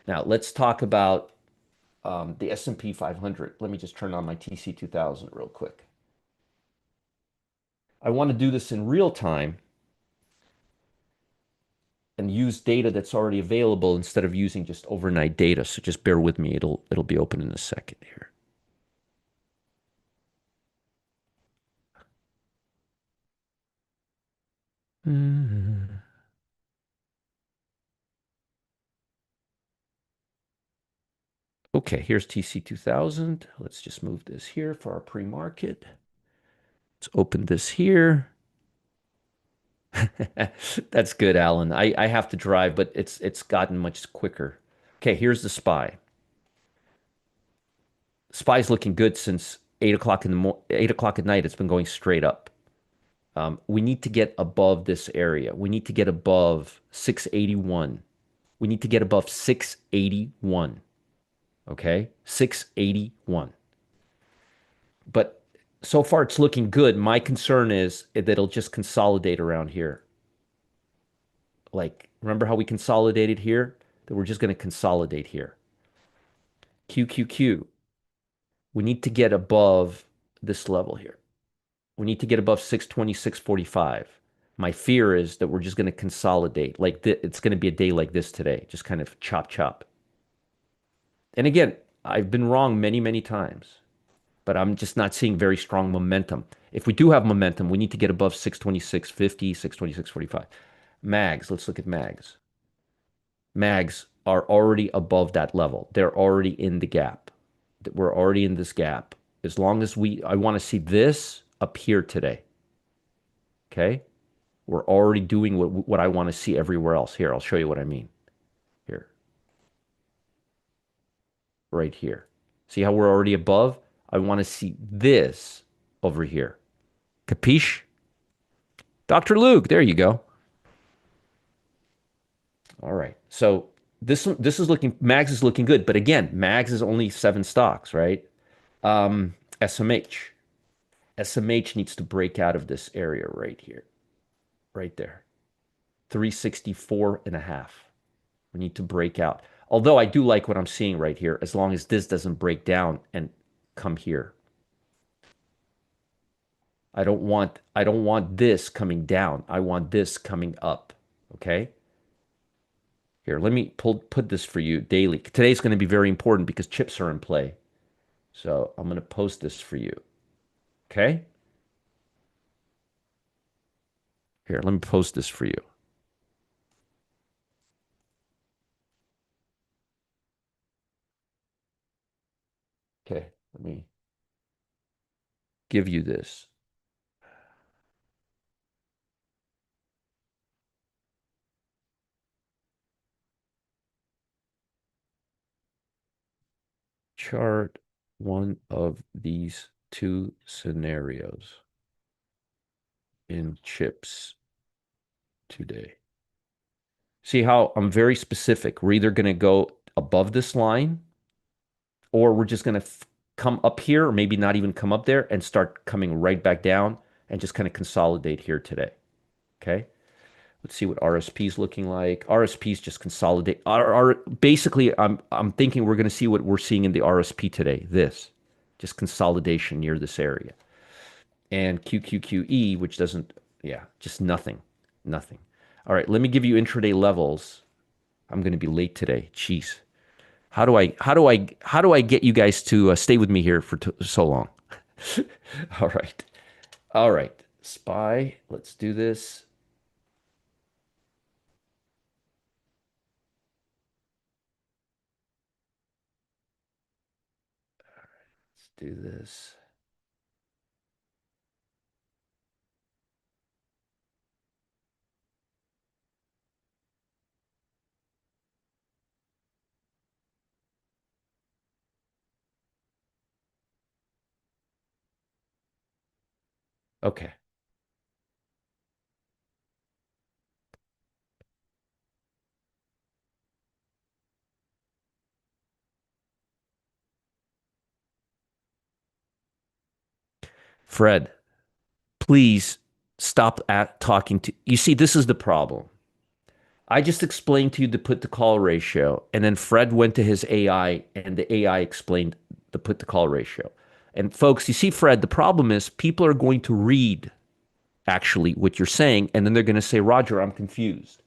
Now let's talk about the S&P 500. Let me just turn on my TC 2000 real quick. I want to do this in real time and use data that's already available instead of using just overnight data. So just bear with me. It'll be open in a second here. Okay, here's TC 2000. Let's just move this here for our pre-market. Let's open this here. That's good, Alan. I have to drive, but it's gotten much quicker. Okay, here's the SPY. SPY's looking good since 8 o'clock 8 o'clock at night. It's been going straight up. We need to get above this area. We need to get above 681. We need to get above 681. Okay, 681. But so far it's looking good. My concern is that it'll just consolidate around here. Like, remember how we consolidated here? That we're just going to consolidate here. QQQ. We need to get above this level here. We need to get above 626.45. My fear is that we're just going to consolidate. Like it's going to be a day like this today, just kind of chop chop. And again, I've been wrong many, many times, but I'm just not seeing very strong momentum. If we do have momentum, we need to get above 626.50, 626.45. Mags, let's look at mags. Mags are already above that level. They're already in the gap. We're already in this gap. As long as I want to see this up here today. Okay? We're already doing what I want to see everywhere else. Here, I'll show you what I mean. Here, right here. See how we're already above? I want to see this over here. Capiche? Dr. Luke, there you go. All right. So this is looking, Mags is looking good. But again, Mags is only 7 stocks, right? SMH. SMH needs to break out of this area right here, right there. 364 and a half. We need to break out. Although I do like what I'm seeing right here, as long as this doesn't break down and come here. I don't want this coming down. I want this coming up. Okay? Here, let me put this for you daily. Today's going to be very important because chips are in play. So I'm going to post this for you. Okay? Here, let me post this for you. Okay, let me give you this. Chart one of these two scenarios in chips today. See how I'm very specific. We're either going to go above this line or we're just going to come up here, or maybe not even come up there and start coming right back down and just kind of consolidate here today. Okay. Let's see what RSP is looking like. RSP is just consolidate. Basically, I'm thinking we're going to see what we're seeing in the RSP today. This, just consolidation near this area, and QQQE, which doesn't, yeah, just nothing, nothing. All right, let me give you intraday levels. I'm going to be late today. Jeez, how do I get you guys to stay with me here for so long? All right, all right. SPY. Let's do this. Let's do this. Okay. Fred, please stop at talking to. You see, this is the problem. I just explained to you the put to call ratio, and then Fred went to his AI, and the AI explained the put to call ratio. And folks, you see, Fred, the problem is people are going to read actually what you're saying, and then they're going to say, Roger, I'm confused.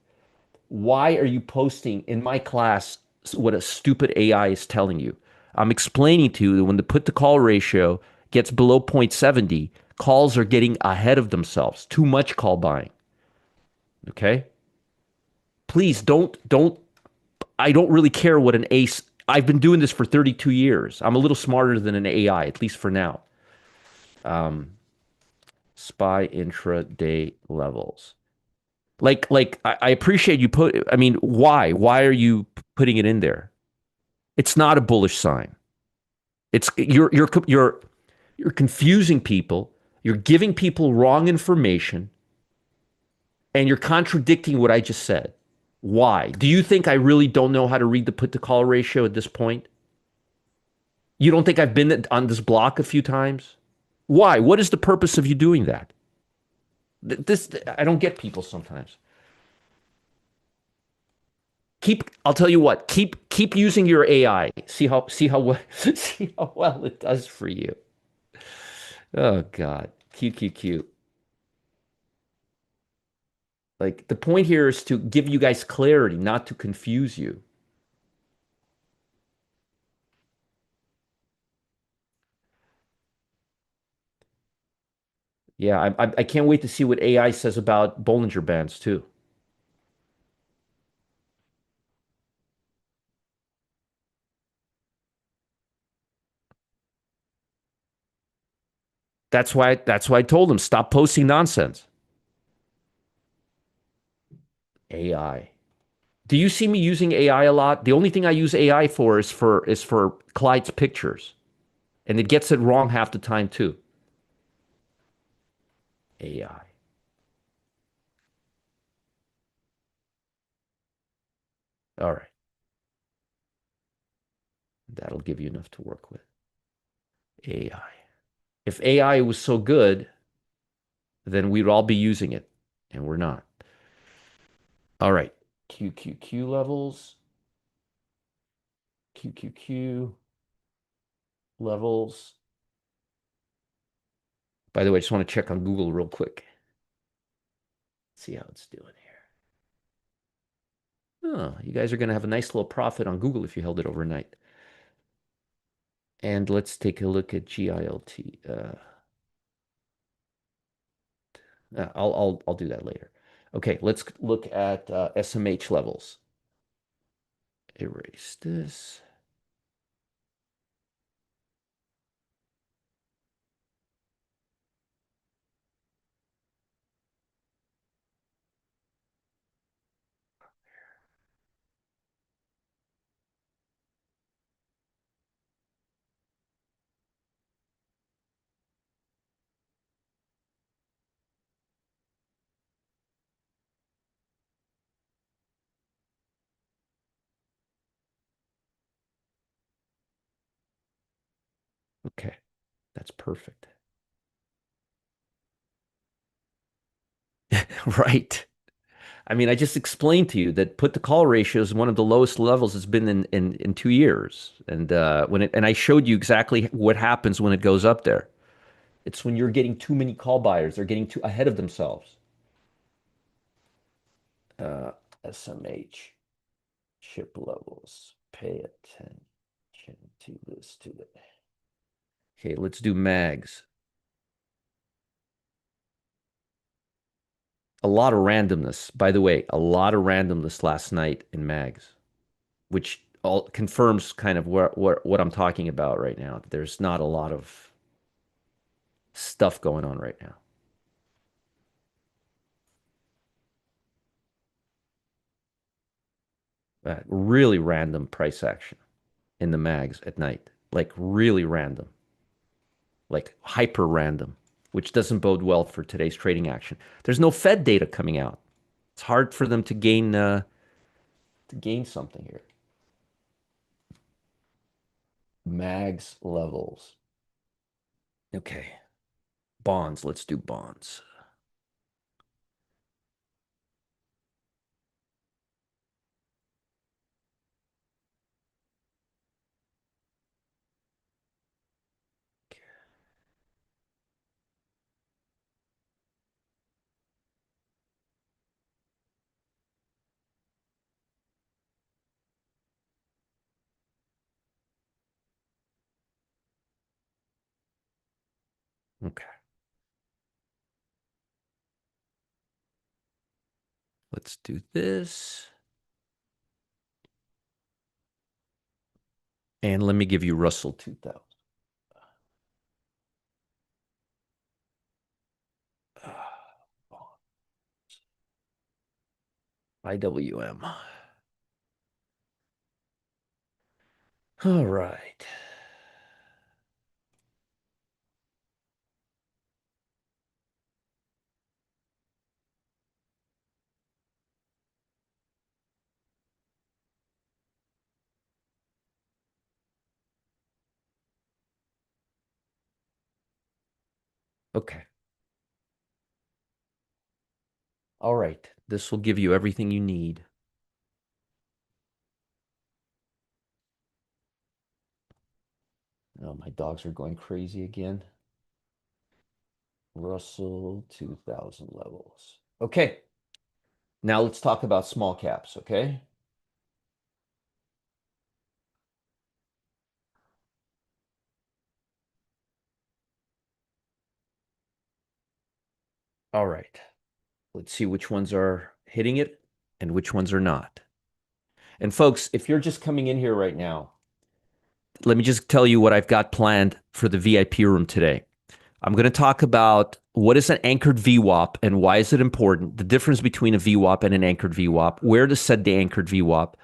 Why are you posting in my class what a stupid AI is telling you? I'm explaining to you that when the put to call ratio gets below 0.70, calls are getting ahead of themselves. Too much call buying. Okay? Please don't I don't really care what an ace. I've been doing this for 32 years. I'm a little smarter than an AI, at least for now. Um, SPY intraday levels. I appreciate you put. I mean, why? Why are you putting it in there? It's not a bullish sign. It's you're confusing people. You're giving people wrong information, and you're contradicting what I just said. Why? Do you think I really don't know how to read the put to call ratio at this point? You don't think I've been on this block a few times? Why? What is the purpose of you doing that? This I don't get people sometimes. I'll tell you what, keep using your AI. See how well see how well it does for you. Oh God. QQQ. Like the point here is to give you guys clarity, not to confuse you. Yeah, I can't wait to see what AI says about Bollinger Bands too. That's why I told him stop posting nonsense. AI. Do you see me using AI a lot? The only thing I use AI for is for Clyde's pictures, and it gets it wrong half the time too. AI. All right, that'll give you enough to work with. AI. If AI was so good, then we'd all be using it, and we're not. All right. QQQ levels, QQQ levels. By the way, I just want to check on Google real quick. See how it's doing here. Oh, you guys are going to have a nice little profit on Google if you held it overnight. And let's take a look at GILT. I'll do that later. Okay, let's look at SMH levels. Erase this. Okay, that's perfect. Right. I mean, I just explained to you that put to call ratio is one of the lowest levels it's been in 2 years. And I showed you exactly what happens when it goes up there. It's when you're getting too many call buyers, they're getting too ahead of themselves. Uh, SMH chip levels. Pay attention to this today. Okay, let's do mags. A lot of randomness. By the way, a lot of randomness last night in mags, which all confirms kind of what I'm talking about right now. There's not a lot of stuff going on right now. Really random price action in the mags at night, like really random, like hyper random, which doesn't bode well for today's trading action. There's no Fed data coming out. It's hard for them to gain something here. Mags levels. Okay, bonds. Let's do bonds. Okay, let's do this. And let me give you Russell 2000. IWM. All right. Okay. All right. This will give you everything you need. Oh, my dogs are going crazy again. Russell 2000 levels. Okay. Now let's talk about small caps, okay? All right. Let's see which ones are hitting it and which ones are not. And folks, if you're just coming in here right now, let me just tell you what I've got planned for the VIP room today. I'm going to talk about what is an anchored VWAP and why is it important, the difference between a VWAP and an anchored VWAP, where to set the anchored VWAP,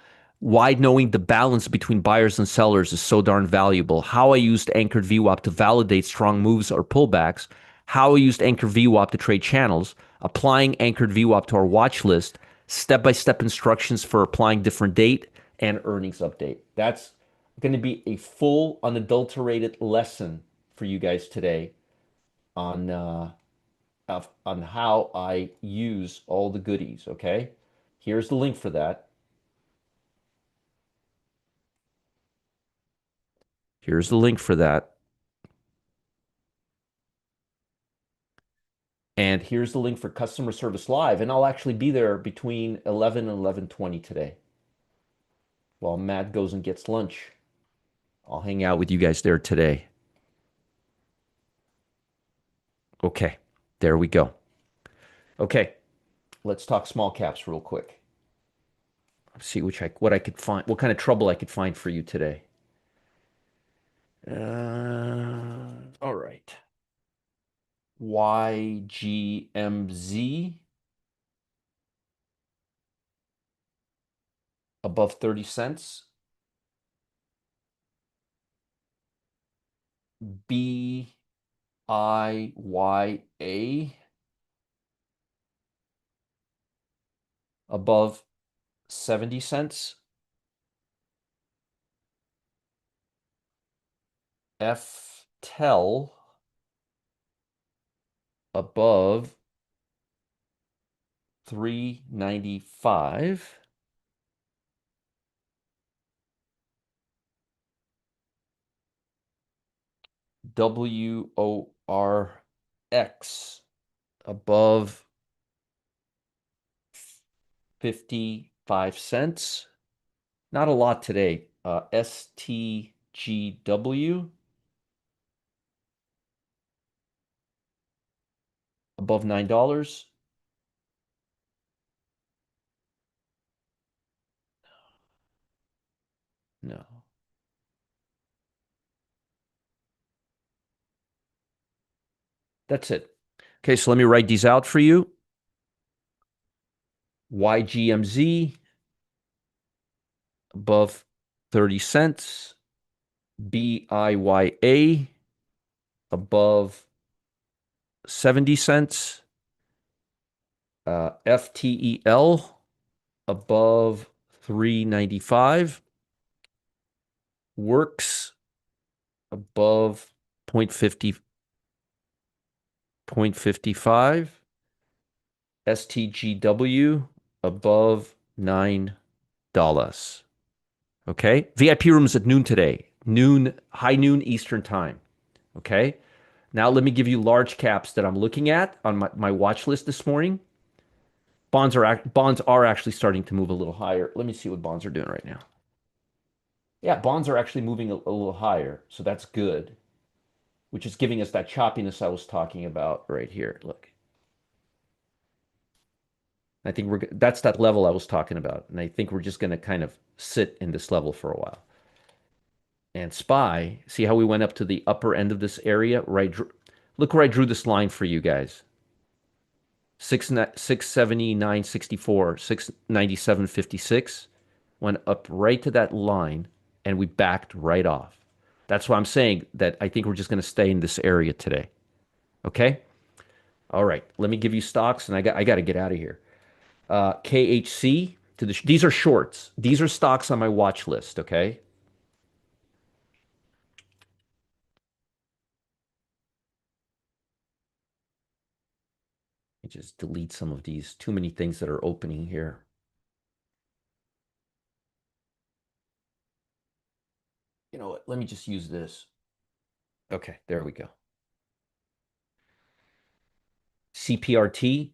why knowing the balance between buyers and sellers is so darn valuable, how I used anchored VWAP to validate strong moves or pullbacks, how I used anchored VWAP to trade channels, applying anchored VWAP to our watch list, step-by-step instructions for applying different date, and earnings update. That's going to be a full, unadulterated lesson for you guys today on on how I use all the goodies. Okay, Here's the link for that. Here's the link for that. And here's the link for customer service live. And I'll actually be there between 11 and 11:20 today while Matt goes and gets lunch. I'll hang out with you guys there today. Okay, there we go. Okay, let's talk small caps real quick. See what I could find, what kind of trouble I could find for you today. All right. YGMZ above 30 cents. BIYA above 70 cents. FTEL above 395. WORX above 55 cents. Not a lot today. STGW above $9. No. That's it. Okay, so let me write these out for you. YGMZ above 30 cents. BIYA above 70 cents. FTEL above 395. Works above 0.55. STGW above $9. Okay. VIP rooms at noon today. High noon Eastern time. Okay. Now let me give you large caps that I'm looking at on my watch list this morning. Bonds are actually starting to move a little higher. Let me see what bonds are doing right now. Yeah, bonds are actually moving a little higher, so that's good, which is giving us that choppiness I was talking about right here. Look, I think that's that level I was talking about, and I think we're just going to kind of sit in this level for a while. And SPY, see how we went up to the upper end of this area? Right, look where I drew this line for you guys. 679.64, 697.56 went up right to that line, and we backed right off. That's why I'm saying that I think we're just going to stay in this area today. Okay? All right. Let me give you stocks, and I got to get out of here. KHC these are shorts. These are stocks on my watch list. Okay. Let me just delete some of these. Too many things that are opening here. You know what? Let me just use this. Okay, there we go. CPRT.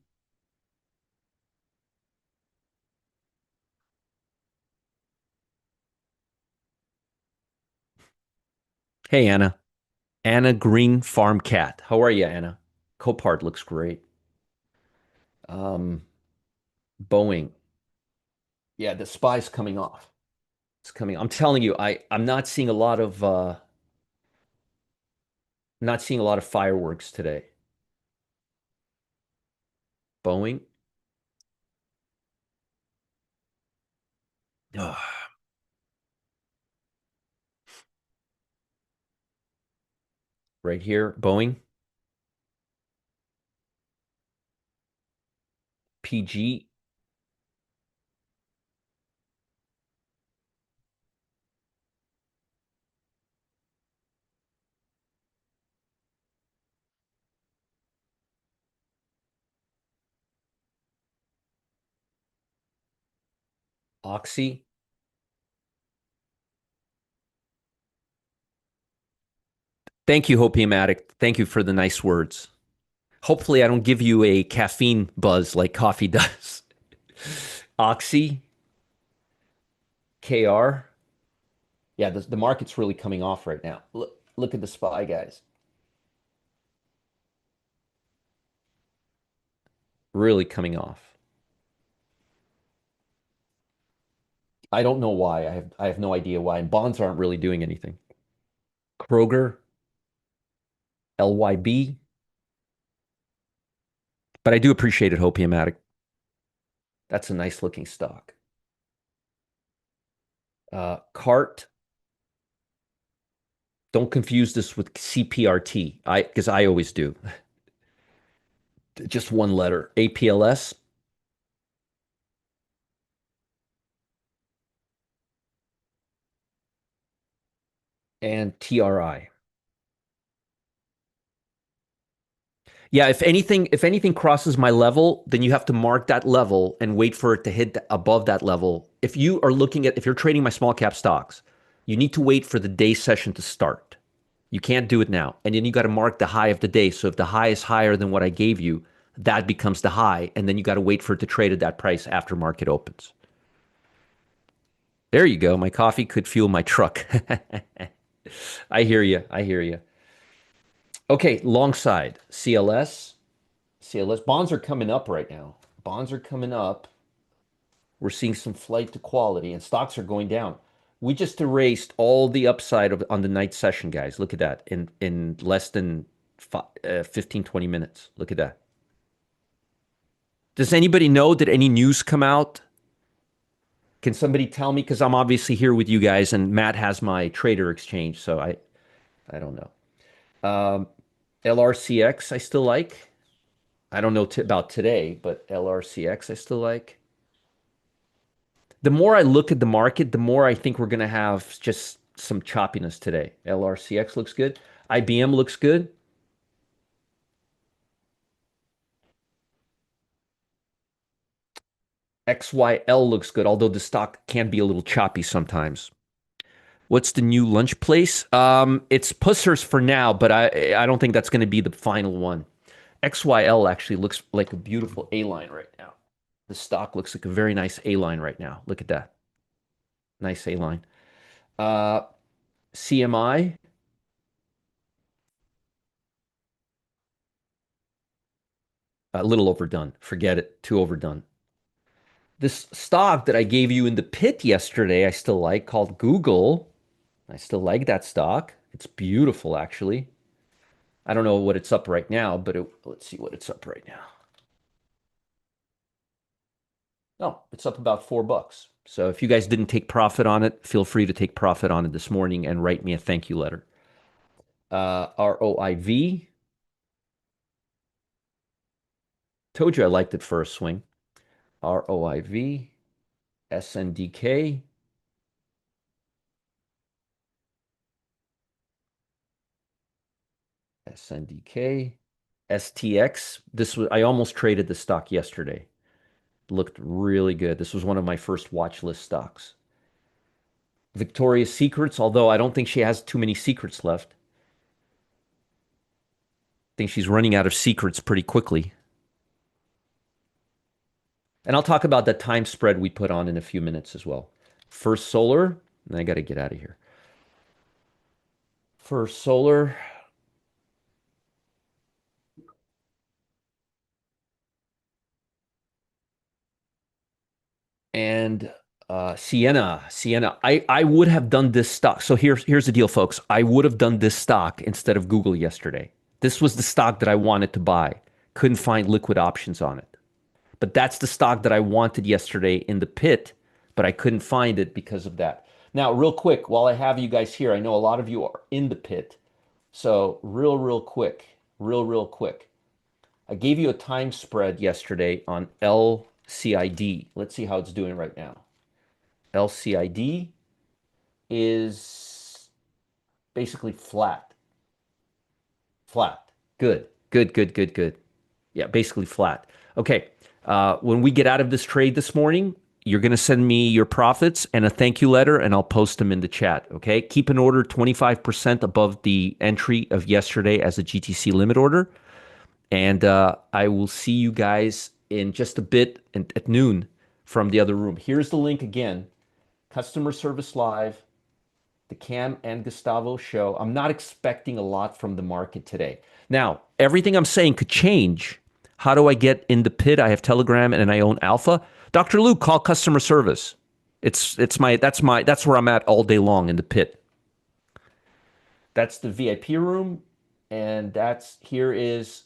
Hey, Anna. Anna Green Farm Cat. How are you, Anna? Copart looks great. Um, Boeing. Yeah, the spy's coming off. It's coming. I'm telling you, I'm not seeing a lot of fireworks today. Boeing. Ugh. Right here, Boeing. PG. Oxy. Thank you, Hopium Addict. Thank you for the nice words. Hopefully, I don't give you a caffeine buzz like coffee does. Oxy, KR. Yeah, the market's really coming off right now. Look at the SPY, guys. Really coming off. I don't know why. I have no idea why. And bonds aren't really doing anything. Kroger, LYB. But I do appreciate it, Hopium. That's a nice looking stock. Cart. Don't confuse this with CPRT. Because I always do. Just one letter. APLS and TRI. Yeah, if anything crosses my level, then you have to mark that level and wait for it to hit above that level. If you're trading my small cap stocks, you need to wait for the day session to start. You can't do it now. And then you got to mark the high of the day. So if the high is higher than what I gave you, that becomes the high. And then you got to wait for it to trade at that price after market opens. There you go. My coffee could fuel my truck. I hear you. I hear you. Okay, long side. CLS bonds are coming up right now. Bonds are coming up. We're seeing some flight to quality, and stocks are going down. We just erased all the upside on the night session, guys. Look at that in less than 15, 20 minutes. Look at that. Does anybody know? Did any news come out? Can somebody tell me? Because I'm obviously here with you guys, and Matt has my trader exchange, so I don't know. LRCX, I still like. I don't know about today, but LRCX, I still like. The more I look at the market, the more I think we're going to have just some choppiness today. LRCX looks good. IBM looks good. XYL looks good, although the stock can be a little choppy sometimes. What's the new lunch place? It's Pussers for now, but I don't think that's going to be the final one. XYL actually looks like a beautiful A line right now. The stock looks like a very nice A line right now. Look at that. Nice A line. Uh, CMI, a little overdone. Forget it. Too overdone. This stock that I gave you in the pit yesterday, I still like, called Google. I still like that stock. It's beautiful, actually. I don't know what it's up right now, but let's see what it's up right now. No, it's up about $4. So if you guys didn't take profit on it, feel free to take profit on it this morning and write me a thank you letter. ROIV. Told you I liked it for a swing. ROIV. SNDK. SNDK. STX. I almost traded the stock yesterday. Looked really good. This was one of my first watch list stocks. Victoria's Secrets, although I don't think she has too many secrets left. I think she's running out of secrets pretty quickly. And I'll talk about that time spread we put on in a few minutes as well. First Solar, and I got to get out of here. First Solar, and Sienna. I would have done this stock. So here's the deal, folks. I would have done this stock instead of Google yesterday. This was the stock that I wanted to buy. Couldn't find liquid options on it. But that's the stock that I wanted yesterday in the pit, but I couldn't find it because of that. Now, real quick, while I have you guys here, I know a lot of you are in the pit. So real quick, real quick. I gave you a time spread yesterday on LCID. Let's see how it's doing right now. LCID is basically flat. Flat. Good. Yeah, basically flat. Okay. When we get out of this trade this morning, You're going to send me your profits and a thank you letter, and I'll post them in the chat. Okay. Keep an order 25% above the entry of yesterday as a GTC limit order. And I will see you guys in just a bit at noon from the other room. Here's the link again. Customer Service Live, the Cam and Gustavo show. I'm not expecting a lot from the market today. Now, everything I'm saying could change. How do I get in the pit? I have Telegram and I own Alpha. Dr. Luke, call customer service. That's where I'm at all day long in the pit. That's the VIP room, and here is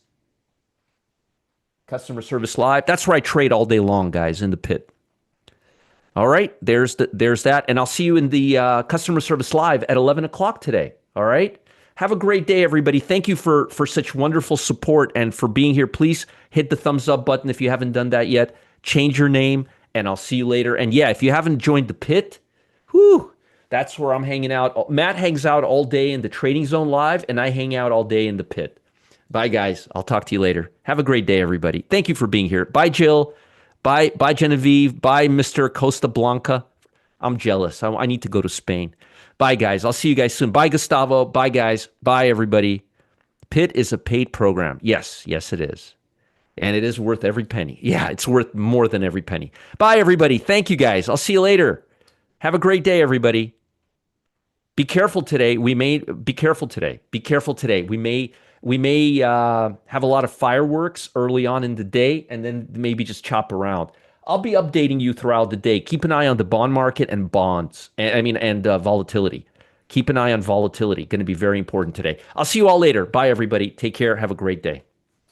Customer Service Live. That's where I trade all day long, guys, in the pit. All right, there's that, and I'll see you in the Customer Service Live at 11 o'clock today. All right, have a great day, everybody. Thank you for such wonderful support and for being here. Please hit the thumbs up button if you haven't done that yet. Change your name, and I'll see you later. And yeah, if you haven't joined the pit, that's where I'm hanging out. Matt hangs out all day in the Trading Zone Live, and I hang out all day in the pit. Bye, guys. I'll talk to you later. Have a great day, everybody. Thank you for being here. Bye, Jill. Bye, Genevieve. Bye, Mr. Costa Blanca. I'm jealous. I need to go to Spain. Bye, guys. I'll see you guys soon. Bye, Gustavo. Bye, guys. Bye, everybody. Pit is a paid program. Yes, it is. And it is worth every penny. Yeah, it's worth more than every penny. Bye, everybody. Thank you, guys. I'll see you later. Have a great day, everybody. Be careful today. Be careful today. We may have a lot of fireworks early on in the day, and then maybe just chop around. I'll be updating you throughout the day. Keep an eye on the bond market and bonds. And volatility. Keep an eye on volatility. Going to be very important today. I'll see you all later. Bye, everybody. Take care. Have a great day.